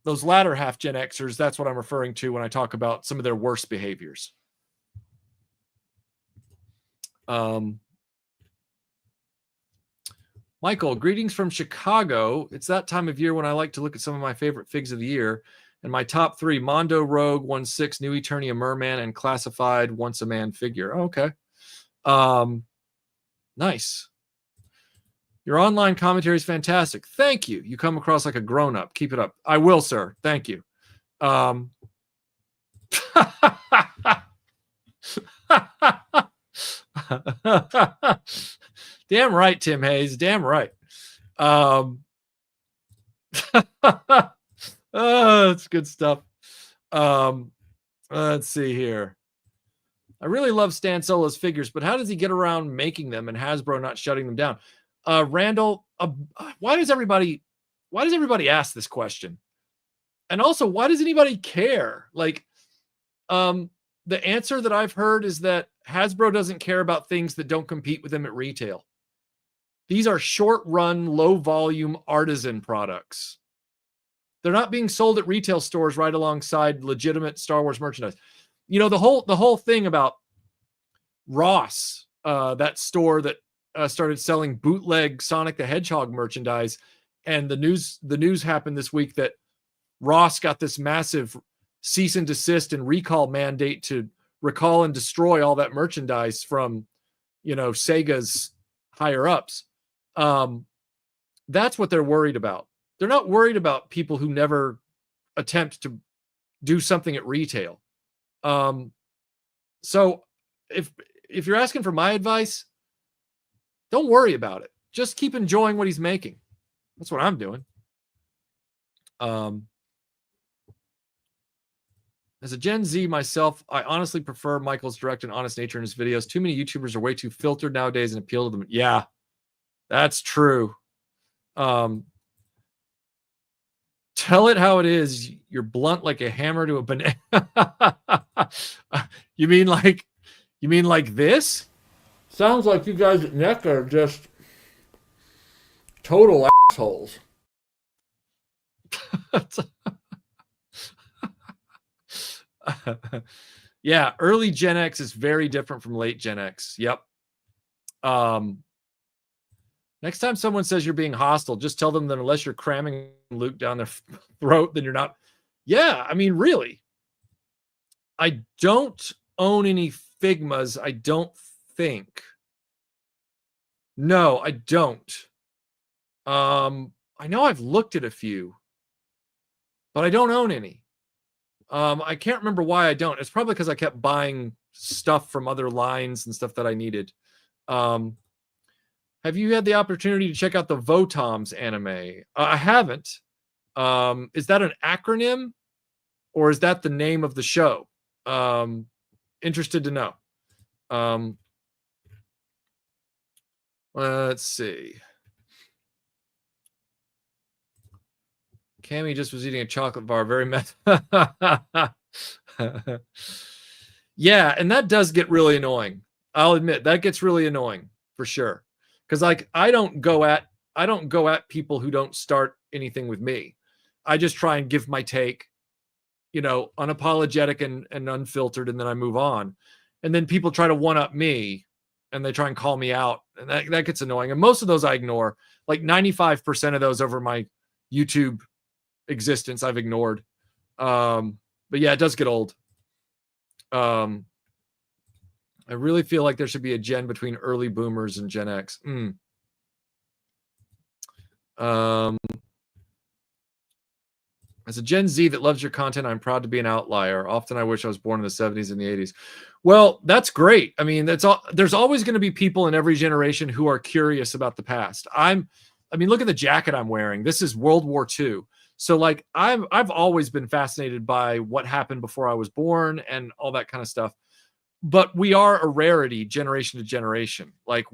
Speaker 1: those latter half Gen Xers, that's what I'm referring to when I talk about some of their worst behaviors. Michael, greetings from Chicago. It's that time of year when I like to look at some of my favorite figs of the year. And my top 3, Mondo Rogue 1/6, New Eternia Merman, and Classified Once a Man figure. Oh, okay. Nice. Your online commentary is fantastic. Thank you. You come across like a grown-up. Keep it up. I will, sir. Thank you. Damn right, Tim Hayes. Damn right. Oh, that's good stuff. Let's see here. I really love Stan Solo's figures, but how does he get around making them and Hasbro not shutting them down? Randall, why does everybody ask this question? And also, why does anybody care? Like, the answer that I've heard is that Hasbro doesn't care about things that don't compete with them at retail. These are short-run, low-volume artisan products. They're not being sold at retail stores right alongside legitimate Star Wars merchandise. The whole thing about Ross, that store that started selling bootleg Sonic the Hedgehog merchandise, and the news happened this week that Ross got this massive cease and desist and recall mandate to recall and destroy all that merchandise from, Sega's higher ups. That's what they're worried about. They're not worried about people who never attempt to do something at retail. So if you're asking for my advice, don't worry about it. Just keep enjoying what he's making. That's what I'm doing. As a Gen Z myself, I honestly prefer Michael's direct and honest nature in his videos. Too many YouTubers are way too filtered nowadays and appeal to them. Yeah, that's true. Tell it how it is. You're blunt like a hammer to a banana. You mean like this?
Speaker 2: Sounds like you guys at NECA are just total assholes.
Speaker 1: Yeah, early Gen X is very different from late Gen X. Yep. Next time someone says you're being hostile, just tell them that unless you're cramming Luke down their throat, then you're not. Yeah, I mean, really. I don't own any Figmas, I don't think. No, I don't. I know I've looked at a few, but I don't own any. I can't remember why I don't. It's probably because I kept buying stuff from other lines and stuff that I needed. Have you had the opportunity to check out the Votoms anime? I haven't. Is that an acronym or is that the name of the show? interested to know. Let's see. Cammy just was eating a chocolate bar. Very meth. Yeah, and that does get really annoying. I'll admit that gets really annoying for sure. Because like I don't go at people who don't start anything with me. I just try and give my take, unapologetic and unfiltered, and then I move on. And then people try to one up me and they try and call me out. And that gets annoying. And most of those I ignore. Like 95% of those over my YouTube existence I've ignored. But yeah, it does get old. I really feel like there should be a gen between early boomers and Gen X. As a Gen Z that loves your content, I'm proud to be an outlier. Often I wish I was born in the 70s and the 80s. Well, that's great. I mean, there's always going to be people in every generation who are curious about the past. Look at the jacket I'm wearing. This is World War II. So like I've always been fascinated by what happened before I was born and all that kind of stuff. But we are a rarity generation to generation. Like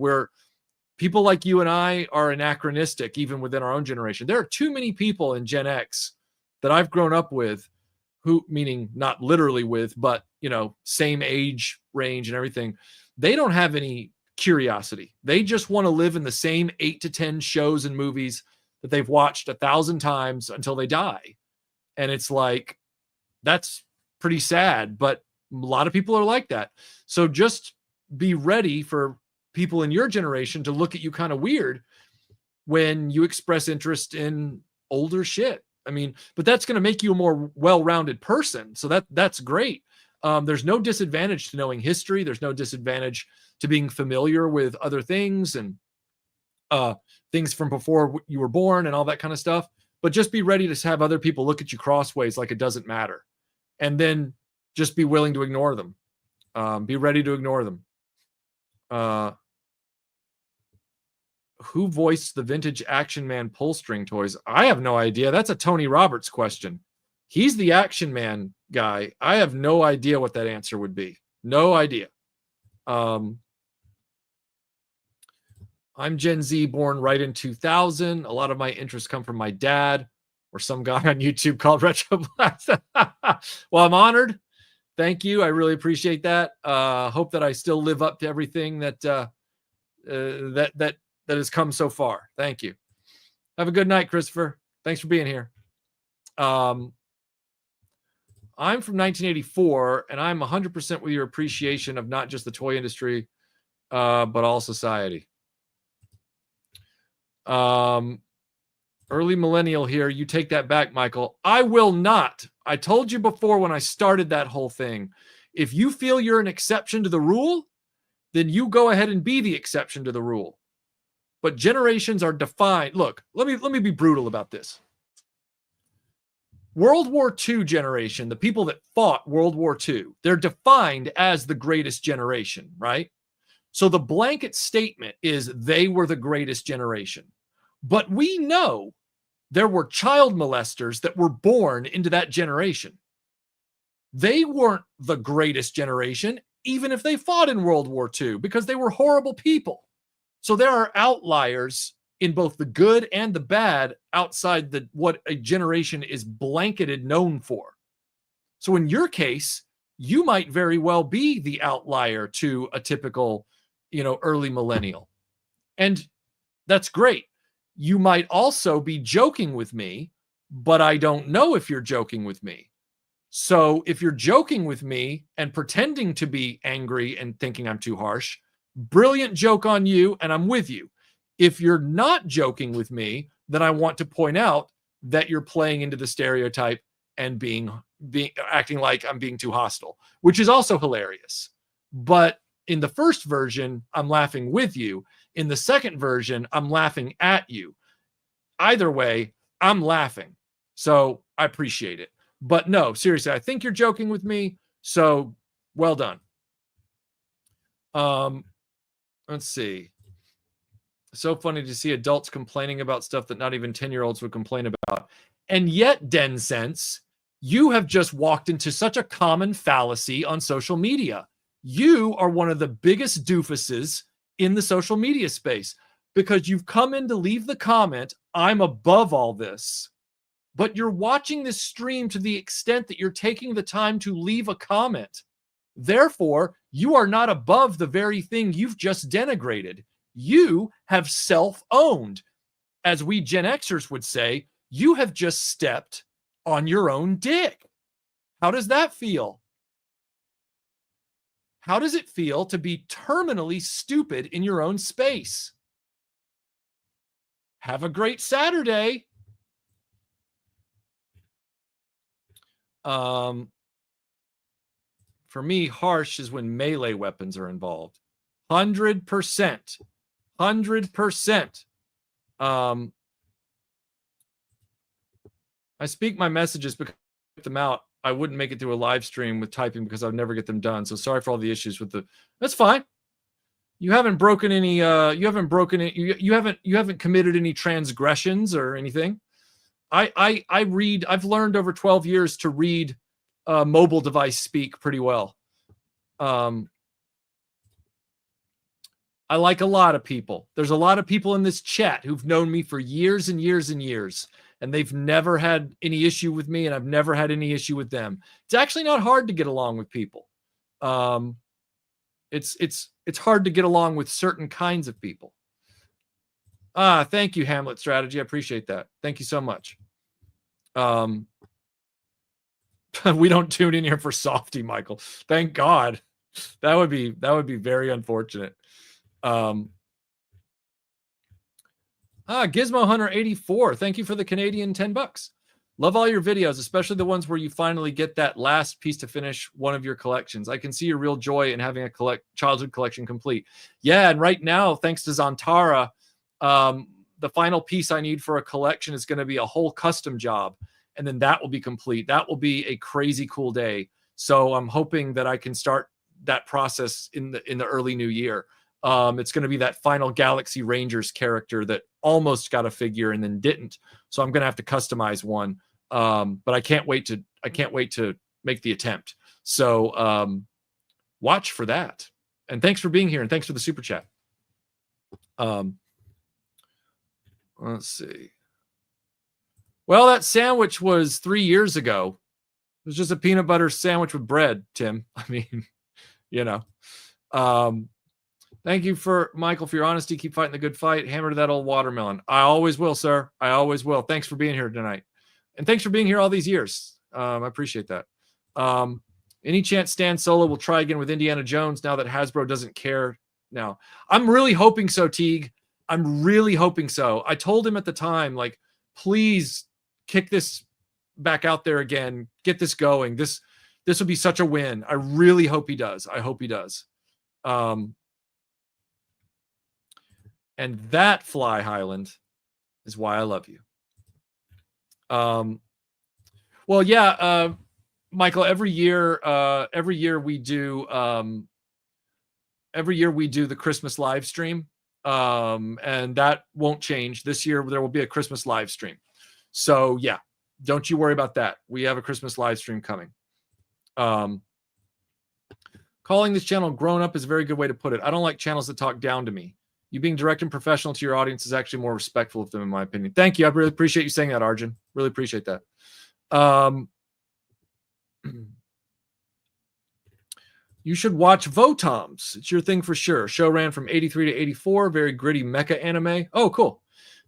Speaker 1: people like you and I are anachronistic even within our own generation. There are too many people in Gen X that I've grown up with, who, meaning not literally with, but same age range and everything. They don't have any curiosity. They just want to live in the same 8 to 10 shows and movies that they've watched 1,000 times until they die. And it's like, that's pretty sad, but a lot of people are like that. So just be ready for people in your generation to look at you kind of weird when you express interest in older shit. I mean, but that's going to make you a more well-rounded person. So that's great. There's no disadvantage to knowing history. There's no disadvantage to being familiar with other things and things from before you were born and all that kind of stuff. But just be ready to have other people look at you crossways like it doesn't matter. And then just be willing to ignore them. Be ready to ignore them. Who voiced the vintage Action Man pull string toys? I have no idea. That's a Tony Roberts question. He's the Action Man guy. I have no idea what that answer would be. No idea. I'm Gen Z, born right in 2000. A lot of my interests come from my dad or some guy on YouTube called RetroBlasting. Well, I'm honored. Thank you. I really appreciate that. Hope that I still live up to everything that has come so far. Thank you. Have a good night, Christopher. Thanks for being here. I'm from 1984, and I'm 100% with your appreciation of not just the toy industry, but all society. Early millennial here. You take that back, Michael. I will not. I told you before when I started that whole thing, if you feel you're an exception to the rule, then you go ahead and be the exception to the rule. But generations are defined. Look, let me be brutal about this. World War II generation, the people that fought World War II, they're defined as the greatest generation, right? So the blanket statement is they were the greatest generation. But we know there were child molesters that were born into that generation. They weren't the greatest generation, even if they fought in World War II, because they were horrible people. So there are outliers in both the good and the bad outside what a generation is blanketed known for. So in your case, you might very well be the outlier to a typical, early millennial. And that's great. You might also be joking with me, but I don't know if you're joking with me. So if you're joking with me and pretending to be angry and thinking I'm too harsh, brilliant joke on you, and I'm with you. If you're not joking with me, then I want to point out that you're playing into the stereotype and acting like I'm being too hostile, which is also hilarious. But in the first version, I'm laughing with you. In the second version, I'm laughing at you. Either way, I'm laughing. So I appreciate it. But no, seriously, I think you're joking with me. So well done. Let's see. So funny to see adults complaining about stuff that not even 10-year-olds would complain about. And yet, Den Sense, you have just walked into such a common fallacy on social media. You are one of the biggest doofuses in the social media space because you've come in to leave the comment, I'm above all this, but you're watching this stream to the extent that you're taking the time to leave a comment. Therefore, you are not above the very thing you've just denigrated. You have self-owned. As we Gen Xers would say, you have just stepped on your own dick. How does that feel? How does it feel to be terminally stupid in your own space? Have a great Saturday. For me, harsh is when melee weapons are involved. 100%. 100%. I speak my messages because I put them out. I wouldn't make it through a live stream with typing because I'd never get them done. So sorry for all the issues with the. That's fine. You haven't broken any. You haven't broken it. You haven't committed any transgressions or anything. I read. I've learned over 12 years to read mobile device speak pretty well. I like a lot of people. There's a lot of people in this chat who've known me for years and years and years, and they've never had any issue with me, and I've never had any issue with them. It's actually not hard to get along with people. It's hard to get along with certain kinds of people. Thank you, Hamlet Strategy. I appreciate that. Thank you so much. We don't tune in here for softy, Michael. Thank God. That would be very unfortunate. Gizmo Hunter 84. Thank you for the Canadian $10. Love all your videos, especially the ones where you finally get that last piece to finish one of your collections. I can see your real joy in having a childhood collection complete. Yeah, and right now, thanks to Zantara, the final piece I need for a collection is going to be a whole custom job, and then that will be complete. That will be a crazy cool day. So I'm hoping that I can start that process in the early new year. It's going to be that final Galaxy Rangers character that almost got a figure and then didn't. So I'm going to have to customize one. But I can't wait to make the attempt. So watch for that. And thanks for being here, and thanks for the super chat. Let's see. Well, that sandwich was 3 years ago. It was just a peanut butter sandwich with bread, Tim. I mean, you know. Thank you for Michael for your honesty. Keep fighting the good fight. Hammer to that old watermelon. I always will, sir. I always will. Thanks for being here tonight. And thanks for being here all these years. I appreciate that. Any chance Stan Solo will try again with Indiana Jones now that Hasbro doesn't care now? I'm really hoping so, Teague. I'm really hoping so. I told him at the time, like, please kick this back out there again. Get this going. This would be such a win. I really hope he does. I hope he does. And that, Fly Highland, is why I love you. Well, yeah, Michael, every year we do the Christmas live stream. And that won't change. This year there will be a Christmas live stream. So yeah, don't you worry about that. We have a Christmas live stream coming. Calling this channel grown up is a very good way to put it. I don't like channels that talk down to me. You being direct and professional to your audience is actually more respectful of them, in my opinion. Thank you. I really appreciate you saying that, Arjun. Really appreciate that. You should watch Votoms. It's your thing for sure. Show ran from 83 to 84. Very gritty mecha anime. Oh, cool.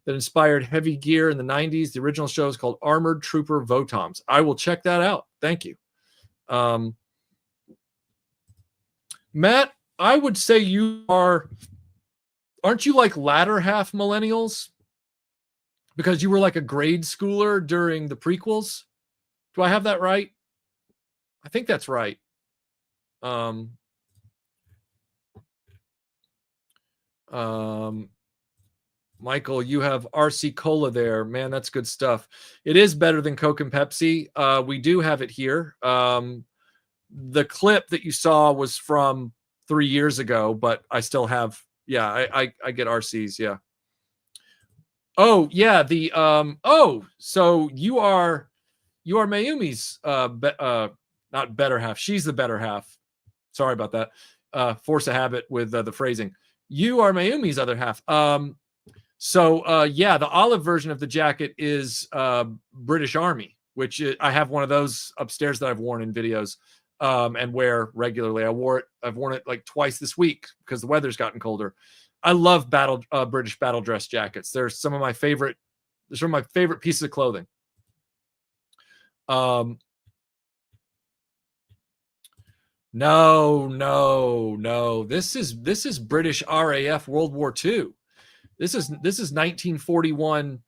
Speaker 1: That inspired Heavy Gear in the 90s. The original show is called Armored Trooper Votoms. I will check that out. Thank you. Matt, I would say you are... Aren't you like latter half millennials? Because you were like a grade schooler during the prequels. Do I have that right? I think that's right. Michael, you have RC Cola there. Man, that's good stuff. It is better than Coke and Pepsi. We do have it here. The clip that you saw was from 3 years ago, but I still have... Yeah, I get RCs, yeah. Oh, yeah, the so you are Mayumi's not better half. She's the better half. Sorry about that. Force a habit with the phrasing. You are Mayumi's other half. Yeah, the olive version of the jacket is British Army, which I have one of those upstairs that I've worn in videos and wear regularly. I've worn it like twice this week because the weather's gotten colder. I love British battle dress jackets. They're some of my favorite. They're some of my favorite pieces of clothing. No. This is British RAF World War II. This is 1941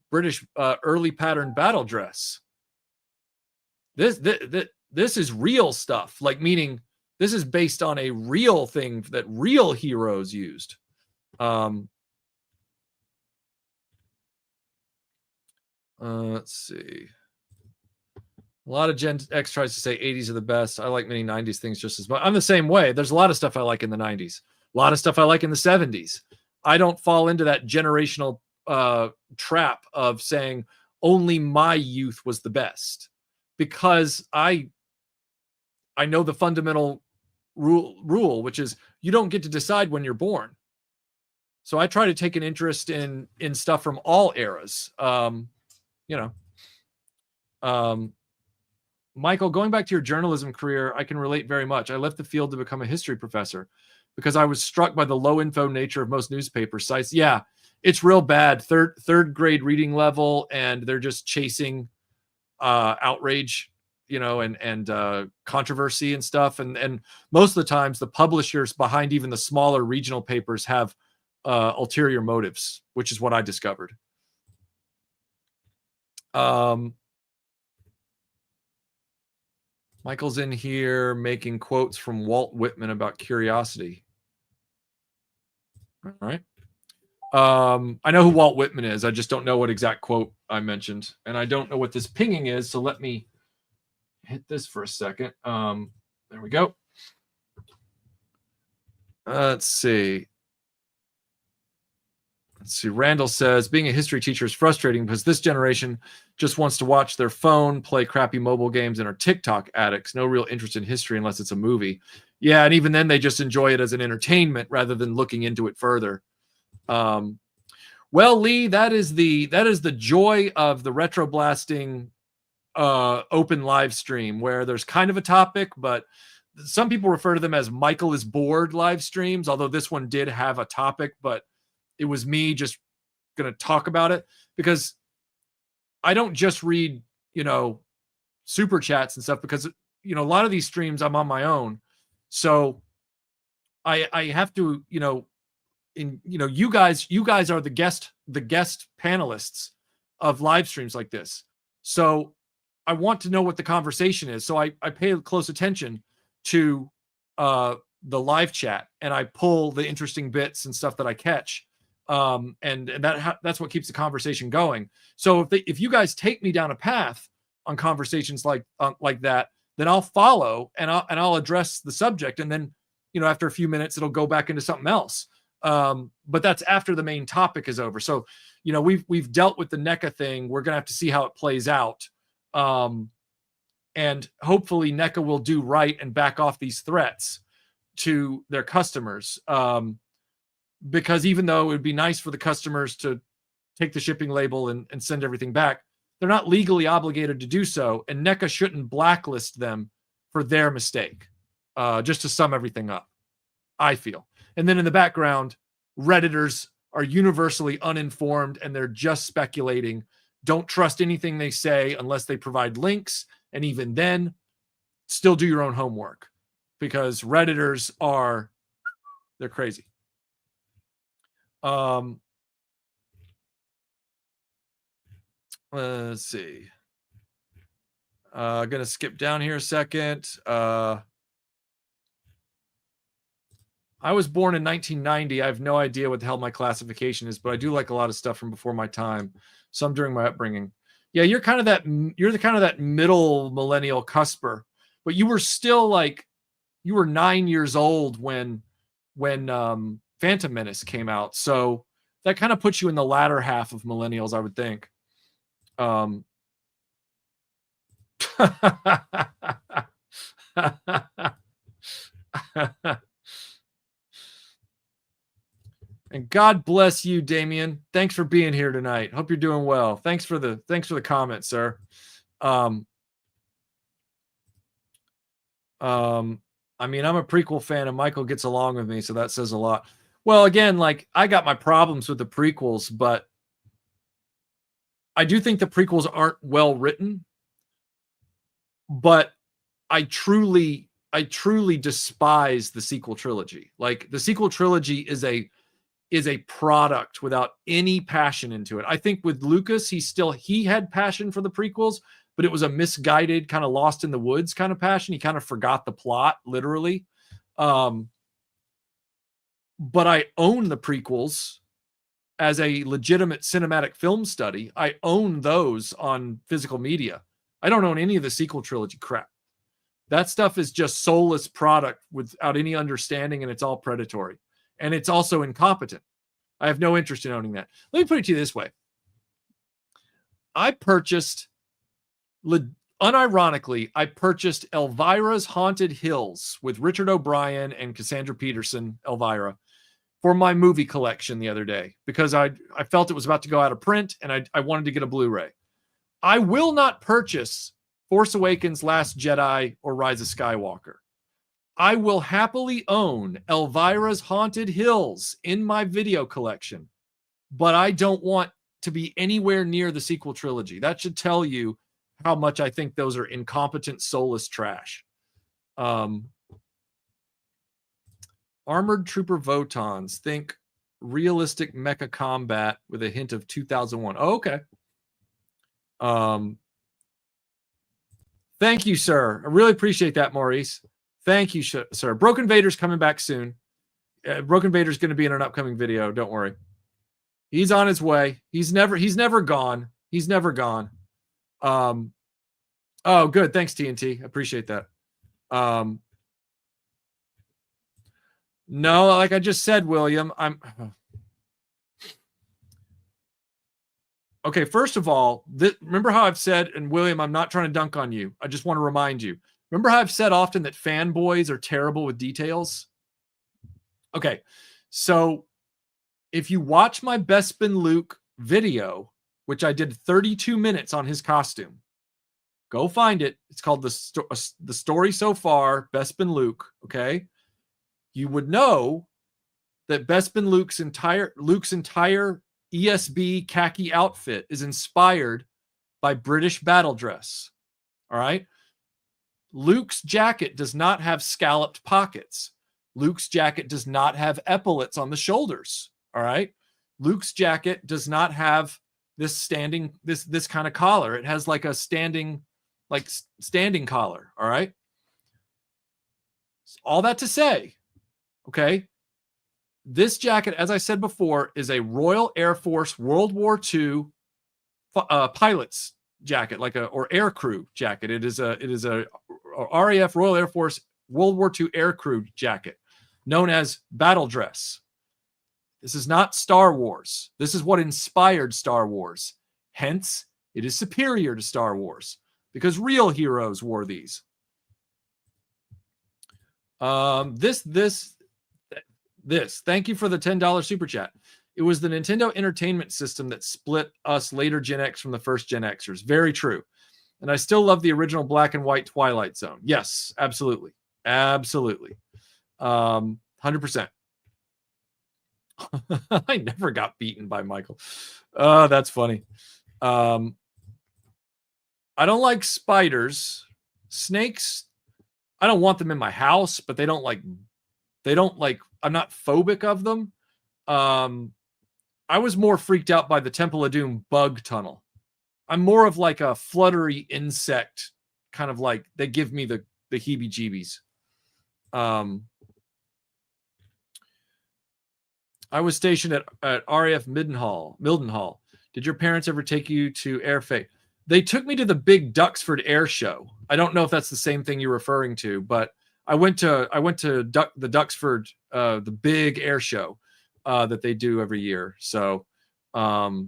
Speaker 1: British early pattern battle dress. This is real stuff. Like, meaning this is based on a real thing that real heroes used. Let's see. A lot of Gen X tries to say 80s are the best. I like many 90s things just as much. I'm the same way. There's a lot of stuff I like in the 90s. A lot of stuff I like in the 70s. I don't fall into that generational trap of saying only my youth was the best, because I know the fundamental rule, which is you don't get to decide when you're born. So I try to take an interest in stuff from all eras. Michael, going back to your journalism career, I can relate very much. I left the field to become a history professor because I was struck by the low info nature of most newspaper sites. Yeah, it's real bad. Third grade reading level, and they're just chasing outrage, and controversy and stuff. And most of the times the publishers behind even the smaller regional papers have ulterior motives, which is what I discovered. Michael's in here making quotes from Walt Whitman about curiosity. All right. I know who Walt Whitman is. I just don't know what exact quote I mentioned. And I don't know what this pinging is. So let me hit this for a second. There we go. Let's see. Randall says, being a history teacher is frustrating because this generation just wants to watch their phone, play crappy mobile games, and are TikTok addicts. No real interest in history unless it's a movie. Yeah, and even then they just enjoy it as an entertainment rather than looking into it further. Well, Lee, that is the joy of the RetroBlasting open live stream, where there's kind of a topic, but some people refer to them as Michael is bored live streams, although this one did have a topic, but it was me just going to talk about it because I don't just read, super chats and stuff, because, a lot of these streams I'm on my own. So I have to, you guys are the guest panelists of live streams like this. So I want to know what the conversation is. So I pay close attention to the live chat, and I pull the interesting bits and stuff that I catch. And that's what keeps the conversation going. So if you guys take me down a path on conversations like that, then I'll follow and I'll address the subject, and then after a few minutes it'll go back into something else. But that's after the main topic is over. So we've dealt with the NECA thing. We're gonna have to see how it plays out, and hopefully NECA will do right and back off these threats to their customers. Because even though it would be nice for the customers to take the shipping label and send everything back, they're not legally obligated to do so, and NECA shouldn't blacklist them for their mistake. Just to sum everything up, I feel. And then in the background, Redditors are universally uninformed and they're just speculating. Don't trust anything they say unless they provide links, and even then, still do your own homework, because Redditors they're crazy. Let's see. Gonna skip down here a second. I was born in 1990. I have no idea what the hell my classification is, but I do like a lot of stuff from before my time. Some during my upbringing. Yeah, you're the kind of that middle millennial cusper, but you were still you were 9 years old when Phantom Menace came out. So that kind of puts you in the latter half of millennials, I would think. And God bless you, Damien. Thanks for being here tonight. Hope you're doing well. Thanks for the comment, sir. I mean, I'm a prequel fan and Michael gets along with me, so that says a lot. Well, again, like I got my problems with the prequels, but I do think the prequels aren't well written. But I truly despise the sequel trilogy. Like the sequel trilogy is a product without any passion into it. I think with Lucas, he had passion for the prequels, but it was a misguided, kind of lost in the woods kind of passion. He kind of forgot the plot, literally. But I own the prequels as a legitimate cinematic film study. I own those on physical media. I don't own any of the sequel trilogy crap. That stuff is just soulless product without any understanding, and it's all predatory. And it's also incompetent. I have no interest in owning that. Let me put it to you this way. I purchased, unironically, Elvira's Haunted Hills with Richard O'Brien and Cassandra Peterson, Elvira, for my movie collection the other day because I felt it was about to go out of print and I wanted to get a Blu-ray. I will not purchase Force Awakens, Last Jedi, or Rise of Skywalker. I will happily own Elvira's Haunted Hills in my video collection, but I don't want to be anywhere near the sequel trilogy. That should tell you how much I think those are incompetent, soulless trash. Armored Trooper Votons. Think realistic mecha combat with a hint of 2001. Oh, okay. Thank you, sir. I really appreciate that, Maurice. Thank you, sir. Broken Vader's coming back soon. Broken Vader's going to be in an upcoming video. Don't worry. He's on his way. He's never gone. He's never gone. Oh, good. Thanks, TNT. I appreciate that. No, like I just said, William, okay, first of all, remember how I've said, and William, I'm not trying to dunk on you. I just want to remind you. Remember how I've said often that fanboys are terrible with details? Okay, so if you watch my Bespin Luke video, which I did 32 minutes on his costume, go find it. It's called The Story So Far, Bespin Luke, okay? You would know that Bespin Luke's entire ESB khaki outfit is inspired by British battle dress. All right. Luke's jacket does not have scalloped pockets. Luke's jacket does not have epaulets on the shoulders. All right. Luke's jacket does not have this kind of collar. It has like a standing collar. All right. All that to say, okay, this jacket, as I said before, is a Royal Air Force World War II pilot's jacket, or air crew jacket. It is a RAF Royal Air Force World War II air crew jacket, known as battle dress. This is not Star Wars. This is what inspired Star Wars. Hence, it is superior to Star Wars because real heroes wore these. This. Thank you for the $10 super chat. It was the Nintendo Entertainment System that split us later Gen X from the first Gen Xers. Very true. And I still love the original black and white Twilight Zone. Yes, absolutely. Absolutely. 100%. I never got beaten by Michael. That's funny. I don't like spiders. Snakes, I don't want them in my house, but they don't like, I'm not phobic of them. I was more freaked out by the Temple of Doom bug tunnel. I'm more of like a fluttery insect, kind of like, they give me the heebie-jeebies. I was stationed at RAF Mildenhall. Did your parents ever take you to Air Fate? They took me to the big Duxford Air Show. I don't know if that's the same thing you're referring to, but I went to the Duxford, the big air show that they do every year. So, but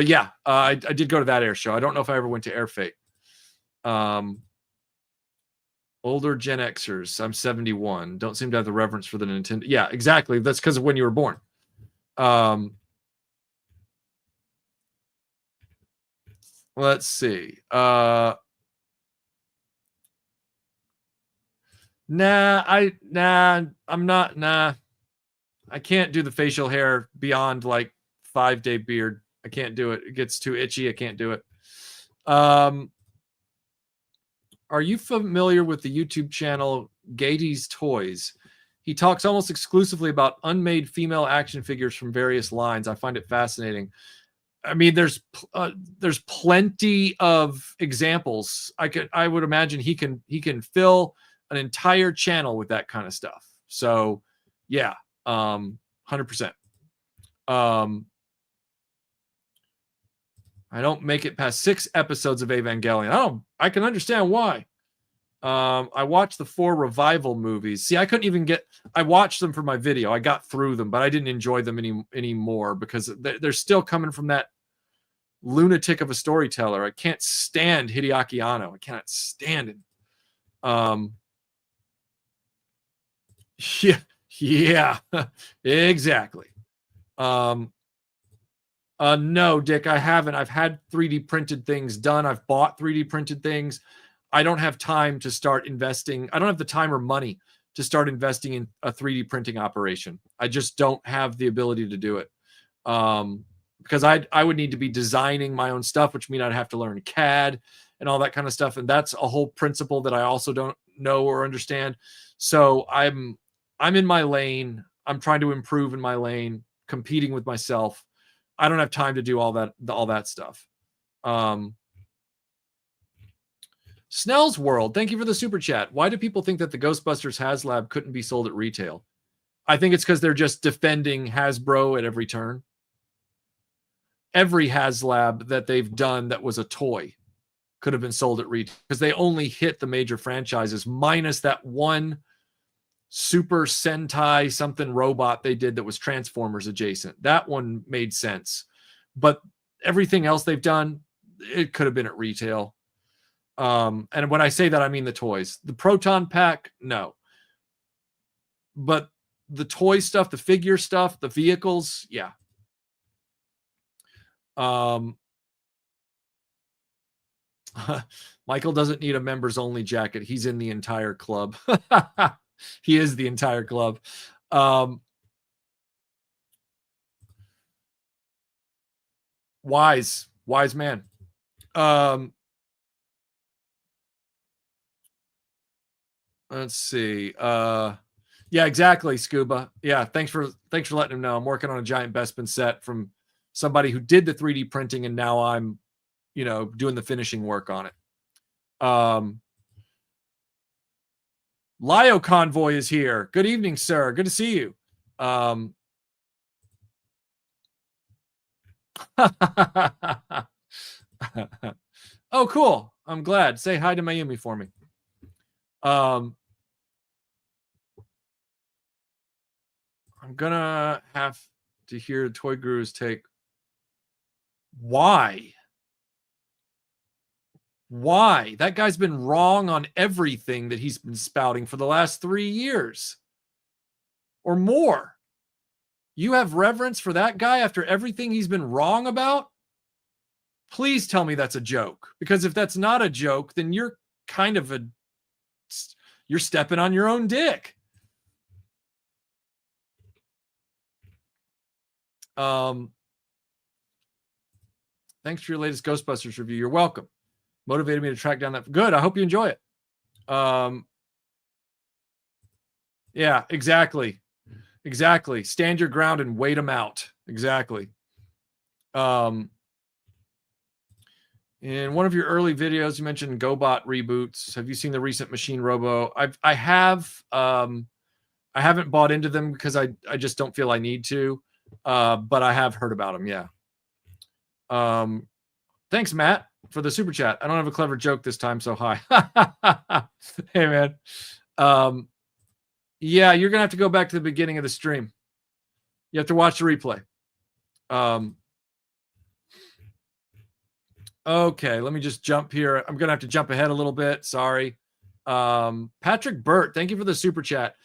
Speaker 1: yeah, I did go to that air show. I don't know if I ever went to Air Fate. Older Gen Xers. I'm 71. Don't seem to have the reverence for the Nintendo. Yeah, exactly. That's because of when you were born. Let's see. I'm not. Nah, I can't do the facial hair beyond like 5-day beard. I can't do it. It gets too itchy. I can't do it. Are you familiar with the YouTube channel Gaty's Toys? He talks almost exclusively about unmade female action figures from various lines. I find it fascinating. I mean, there's plenty of examples. I would imagine he can fill an entire channel with that kind of stuff. So, yeah, 100%. I don't make it past 6 episodes of Evangelion. I can understand why. I watched the 4 revival movies. See, I couldn't even I watched them for my video. I got through them, but I didn't enjoy them anymore because they're still coming from that lunatic of a storyteller. I can't stand Hideaki Anno. I cannot stand him. Yeah, exactly. No, Dick, I haven't. I've had 3D printed things done. I've bought 3D printed things. I don't have time to start investing. I don't have the time or money to start investing in a 3D printing operation. I just don't have the ability to do it. Because I would need to be designing my own stuff, which means I'd have to learn CAD and all that kind of stuff. And that's a whole principle that I also don't know or understand. So I'm in my lane. I'm trying to improve in my lane, competing with myself. I don't have time to do all that stuff. Snell's World, thank you for the super chat. Why do people think that the Ghostbusters HasLab couldn't be sold at retail? I think it's because they're just defending Hasbro at every turn. Every HasLab that they've done that was a toy could have been sold at retail because they only hit the major franchises, minus that one Super Sentai something robot they did that was Transformers adjacent. That one made sense. But everything else they've done, it could have been at retail. And when I say that, I mean the toys. The Proton Pack, no. But the toy stuff, the figure stuff, the vehicles, yeah. Michael doesn't need a members only jacket. He's in the entire club. He is the entire club. Wise man. Let's see. Yeah, exactly, Scuba. Yeah, thanks for letting him know. I'm working on a giant Bespin set from somebody who did the 3D printing, and now I'm, doing the finishing work on it. Lio Convoy is here. Good evening, sir. Good to see you. Oh, cool. I'm glad. Say hi to Mayumi for me. I'm gonna have to hear Toy Guru's take. Why? That guy's been wrong on everything that he's been spouting for the last 3 years or more. You have reverence for that guy after everything he's been wrong about? Please tell me that's a joke. Because if that's not a joke, then you're kind of you're stepping on your own dick. Thanks for your latest Ghostbusters review. You're welcome. Motivated me to track down that. Good. I hope you enjoy it. Yeah, exactly. Stand your ground and wait them out. Exactly. In one of your early videos, you mentioned GoBot reboots. Have you seen the recent Machine Robo? I have. I haven't bought into them because I just don't feel I need to. But I have heard about them. Yeah. Thanks, Matt, for the super chat. I don't have a clever joke this time, so hi. Hey, man. Yeah, you're gonna have to go back to the beginning of the stream. You have to watch the replay. Okay, let me just jump here. I'm gonna have to jump ahead a little bit. Sorry. Patrick Burt, thank you for the super chat.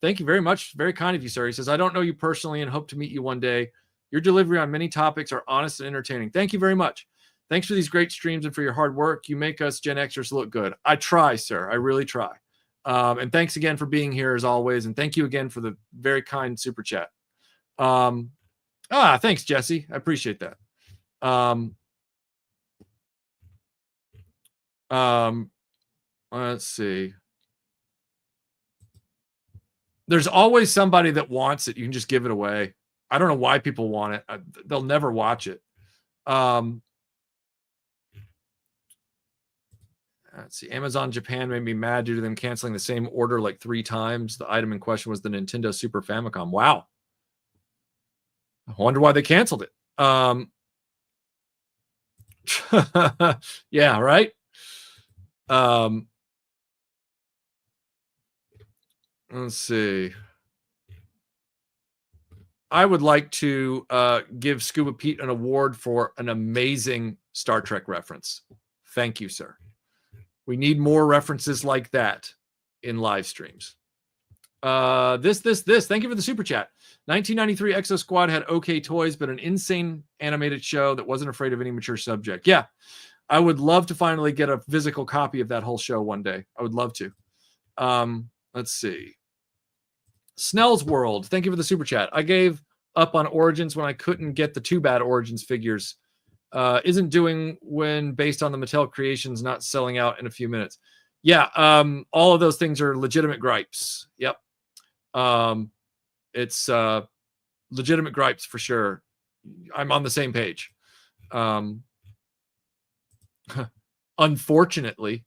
Speaker 1: Thank you very much. Very kind of you, sir. He says, I don't know you personally and hope to meet you one day. Your delivery on many topics are honest and entertaining. Thank you very much. Thanks for these great streams and for your hard work. You make us Gen Xers look good. I try, sir. I really try. And thanks again for being here as always. And thank you again for the very kind super chat. Thanks, Jesse. I appreciate that. Let's see. There's always somebody that wants it. You can just give it away. I don't know why people want it. They'll never watch it. Let's see. Amazon Japan made me mad due to them canceling the same order like 3 times. The item in question was the Nintendo Super Famicom. Wow. I wonder why they canceled it. Yeah, right? Let's see. I would like to give Scuba Pete an award for an amazing Star Trek reference. Thank you, sir. We need more references like that in live streams. This. Thank you for the super chat. 1993 Exo Squad had okay toys, but an insane animated show that wasn't afraid of any mature subject. Yeah, I would love to finally get a physical copy of that whole show one day. I would love to. Let's see. Snell's World, thank you for the super chat. I gave up on Origins when I couldn't get the Too Bad Origins figures. Isn't doing when based on the Mattel creations not selling out in a few minutes. Yeah, all of those things are legitimate gripes. Yep. It's legitimate gripes for sure. I'm on the same page. Unfortunately.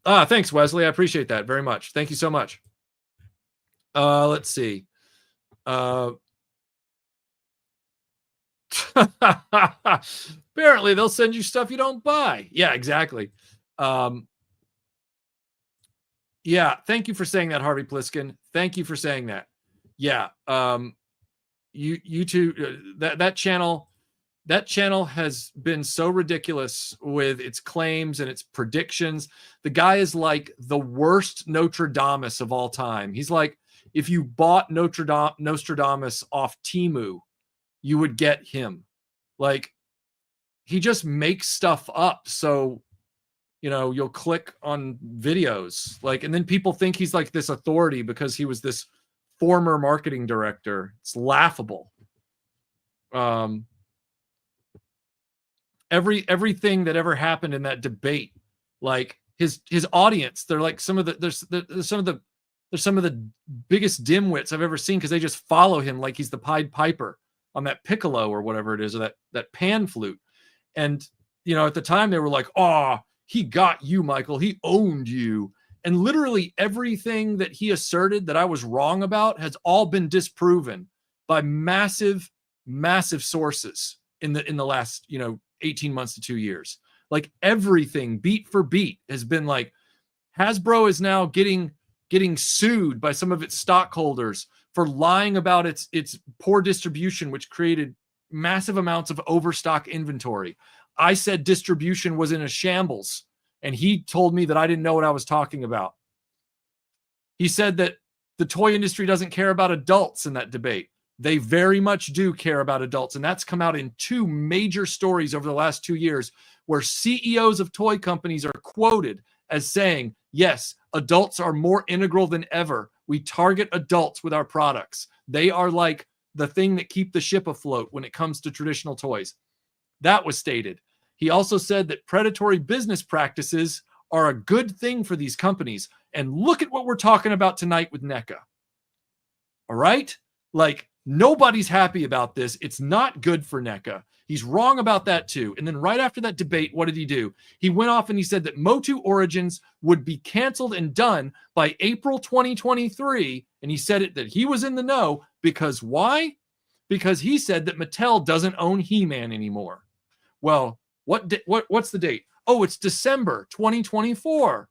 Speaker 1: Thanks, Wesley. I appreciate that very much. Thank you so much. Let's see. Apparently, they'll send you stuff you don't buy. Yeah, exactly. Yeah, thank you for saying that, Harvey Pliskin. Thank you for saying that. Yeah, you two, that channel has been so ridiculous with its claims and its predictions. The guy is like the worst Nostradamus of all time. He's like, if you bought Nostradamus off Temu, you would get him. Like, he just makes stuff up. So, you know, you'll click on videos, like, and then people think he's like this authority because he was this former marketing director. It's laughable. Everything that ever happened in that debate, like his audience, they're like some of the there's some of the biggest dimwits I've ever seen because they just follow him like he's the Pied Piper on that piccolo or whatever it is, or that pan flute. And you know, at the time they were like, "Oh, he got you, Michael. He owned you." And literally everything that he asserted that I was wrong about has all been disproven by massive sources in the last, you know, 18 months to 2 years. Like everything beat for beat has been like, Hasbro is now getting sued by some of its stockholders for lying about its poor distribution, which created massive amounts of overstock inventory. I said distribution was in a shambles, and he told me that I didn't know what I was talking about. He said that the toy industry doesn't care about adults in that debate. They very much do care about adults. And that's come out in 2 major stories over the last 2 years where CEOs of toy companies are quoted as saying, yes, adults are more integral than ever. We target adults with our products. They are like the thing that keep the ship afloat when it comes to traditional toys. That was stated. He also said that predatory business practices are a good thing for these companies. And look at what we're talking about tonight with NECA. All right? Like, nobody's happy about this. It's not good for NECA. He's wrong about that too. And then right after that debate, what did he do? He went off and he said that Motu Origins would be canceled and done by April 2023. And he said that he was in the know because why? Because he said that Mattel doesn't own He-Man anymore. Well, what's the date? Oh, it's December 2024.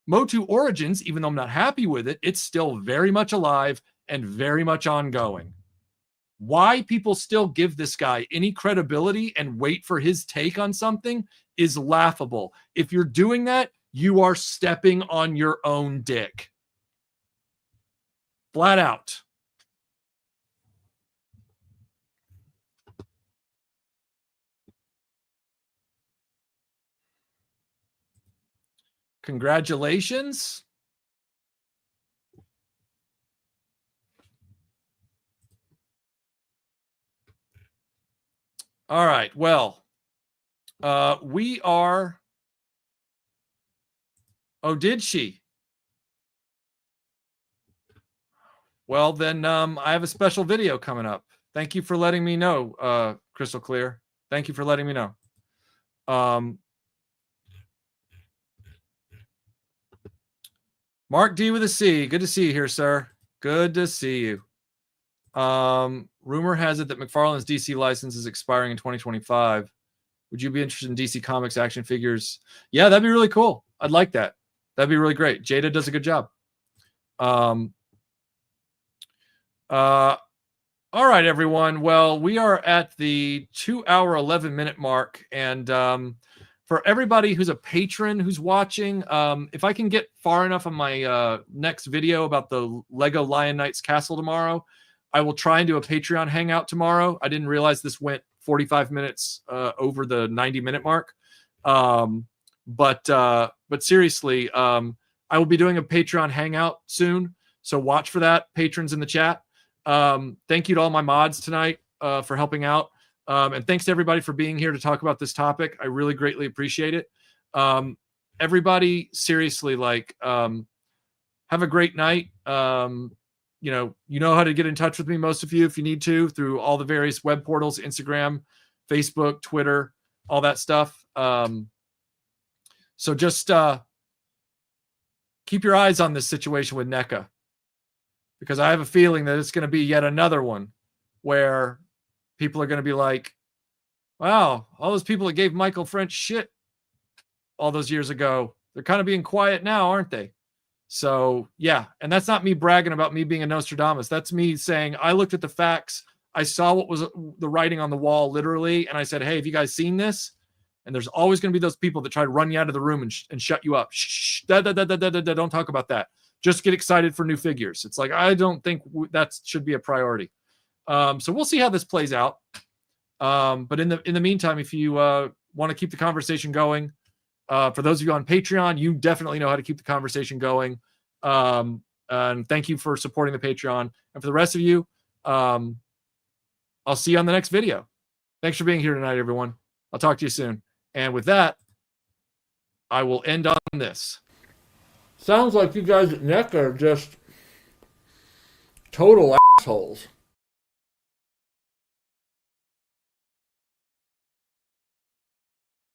Speaker 1: Motu Origins, even though I'm not happy with it, it's still very much alive and very much ongoing. Why people still give this guy any credibility and wait for his take on something is laughable. If you're doing that, you are stepping on your own dick. Flat out. Congratulations. All right. Well, we are. Oh, did she? Well, then I have a special video coming up. Thank you for letting me know, Crystal Clear. Thank you for letting me know. Mark D with a C. Good to see you here, sir. Good to see you. Rumor has it that McFarlane's DC license is expiring in 2025. Would you be interested in DC Comics action figures? Yeah, that'd be really cool. I'd like that. That'd be really great. Jada does a good job. All right, everyone. Well, we are at the 2-hour, 11-minute mark. And for everybody who's a patron who's watching, if I can get far enough on my next video about the Lego Lion Knights Castle tomorrow, I will try and do a Patreon hangout tomorrow. I didn't realize this went 45 minutes over the 90-minute mark. But seriously, I will be doing a Patreon hangout soon. So watch for that, patrons in the chat. Thank you to all my mods tonight for helping out. And thanks to everybody for being here to talk about this topic. I really greatly appreciate it. Everybody, seriously, like, have a great night. You know how to get in touch with me, most of you, if you need to, through all the various web portals, Instagram, Facebook, Twitter, all that stuff. So just keep your eyes on this situation with NECA, because I have a feeling that it's going to be yet another one where people are going to be like, wow, all those people that gave Michael French shit all those years ago, they're kind of being quiet now, aren't they? So, yeah. And that's not me bragging about me being a Nostradamus. That's me saying I looked at the facts. I saw what was the writing on the wall, literally. And I said, hey, have you guys seen this? And there's always going to be those people that try to run you out of the room and shut you up. Shh, don't talk about that. Just get excited for new figures. It's like, I don't think that should be a priority. So we'll see how this plays out. But in the meantime, if you want to keep the conversation going, for those of you on Patreon, you definitely know how to keep the conversation going. And thank you for supporting the Patreon. And for the rest of you, I'll see you on the next video. Thanks for being here tonight, everyone. I'll talk to you soon. And with that, I will end on this.
Speaker 2: Sounds like you guys at NECA are just total assholes.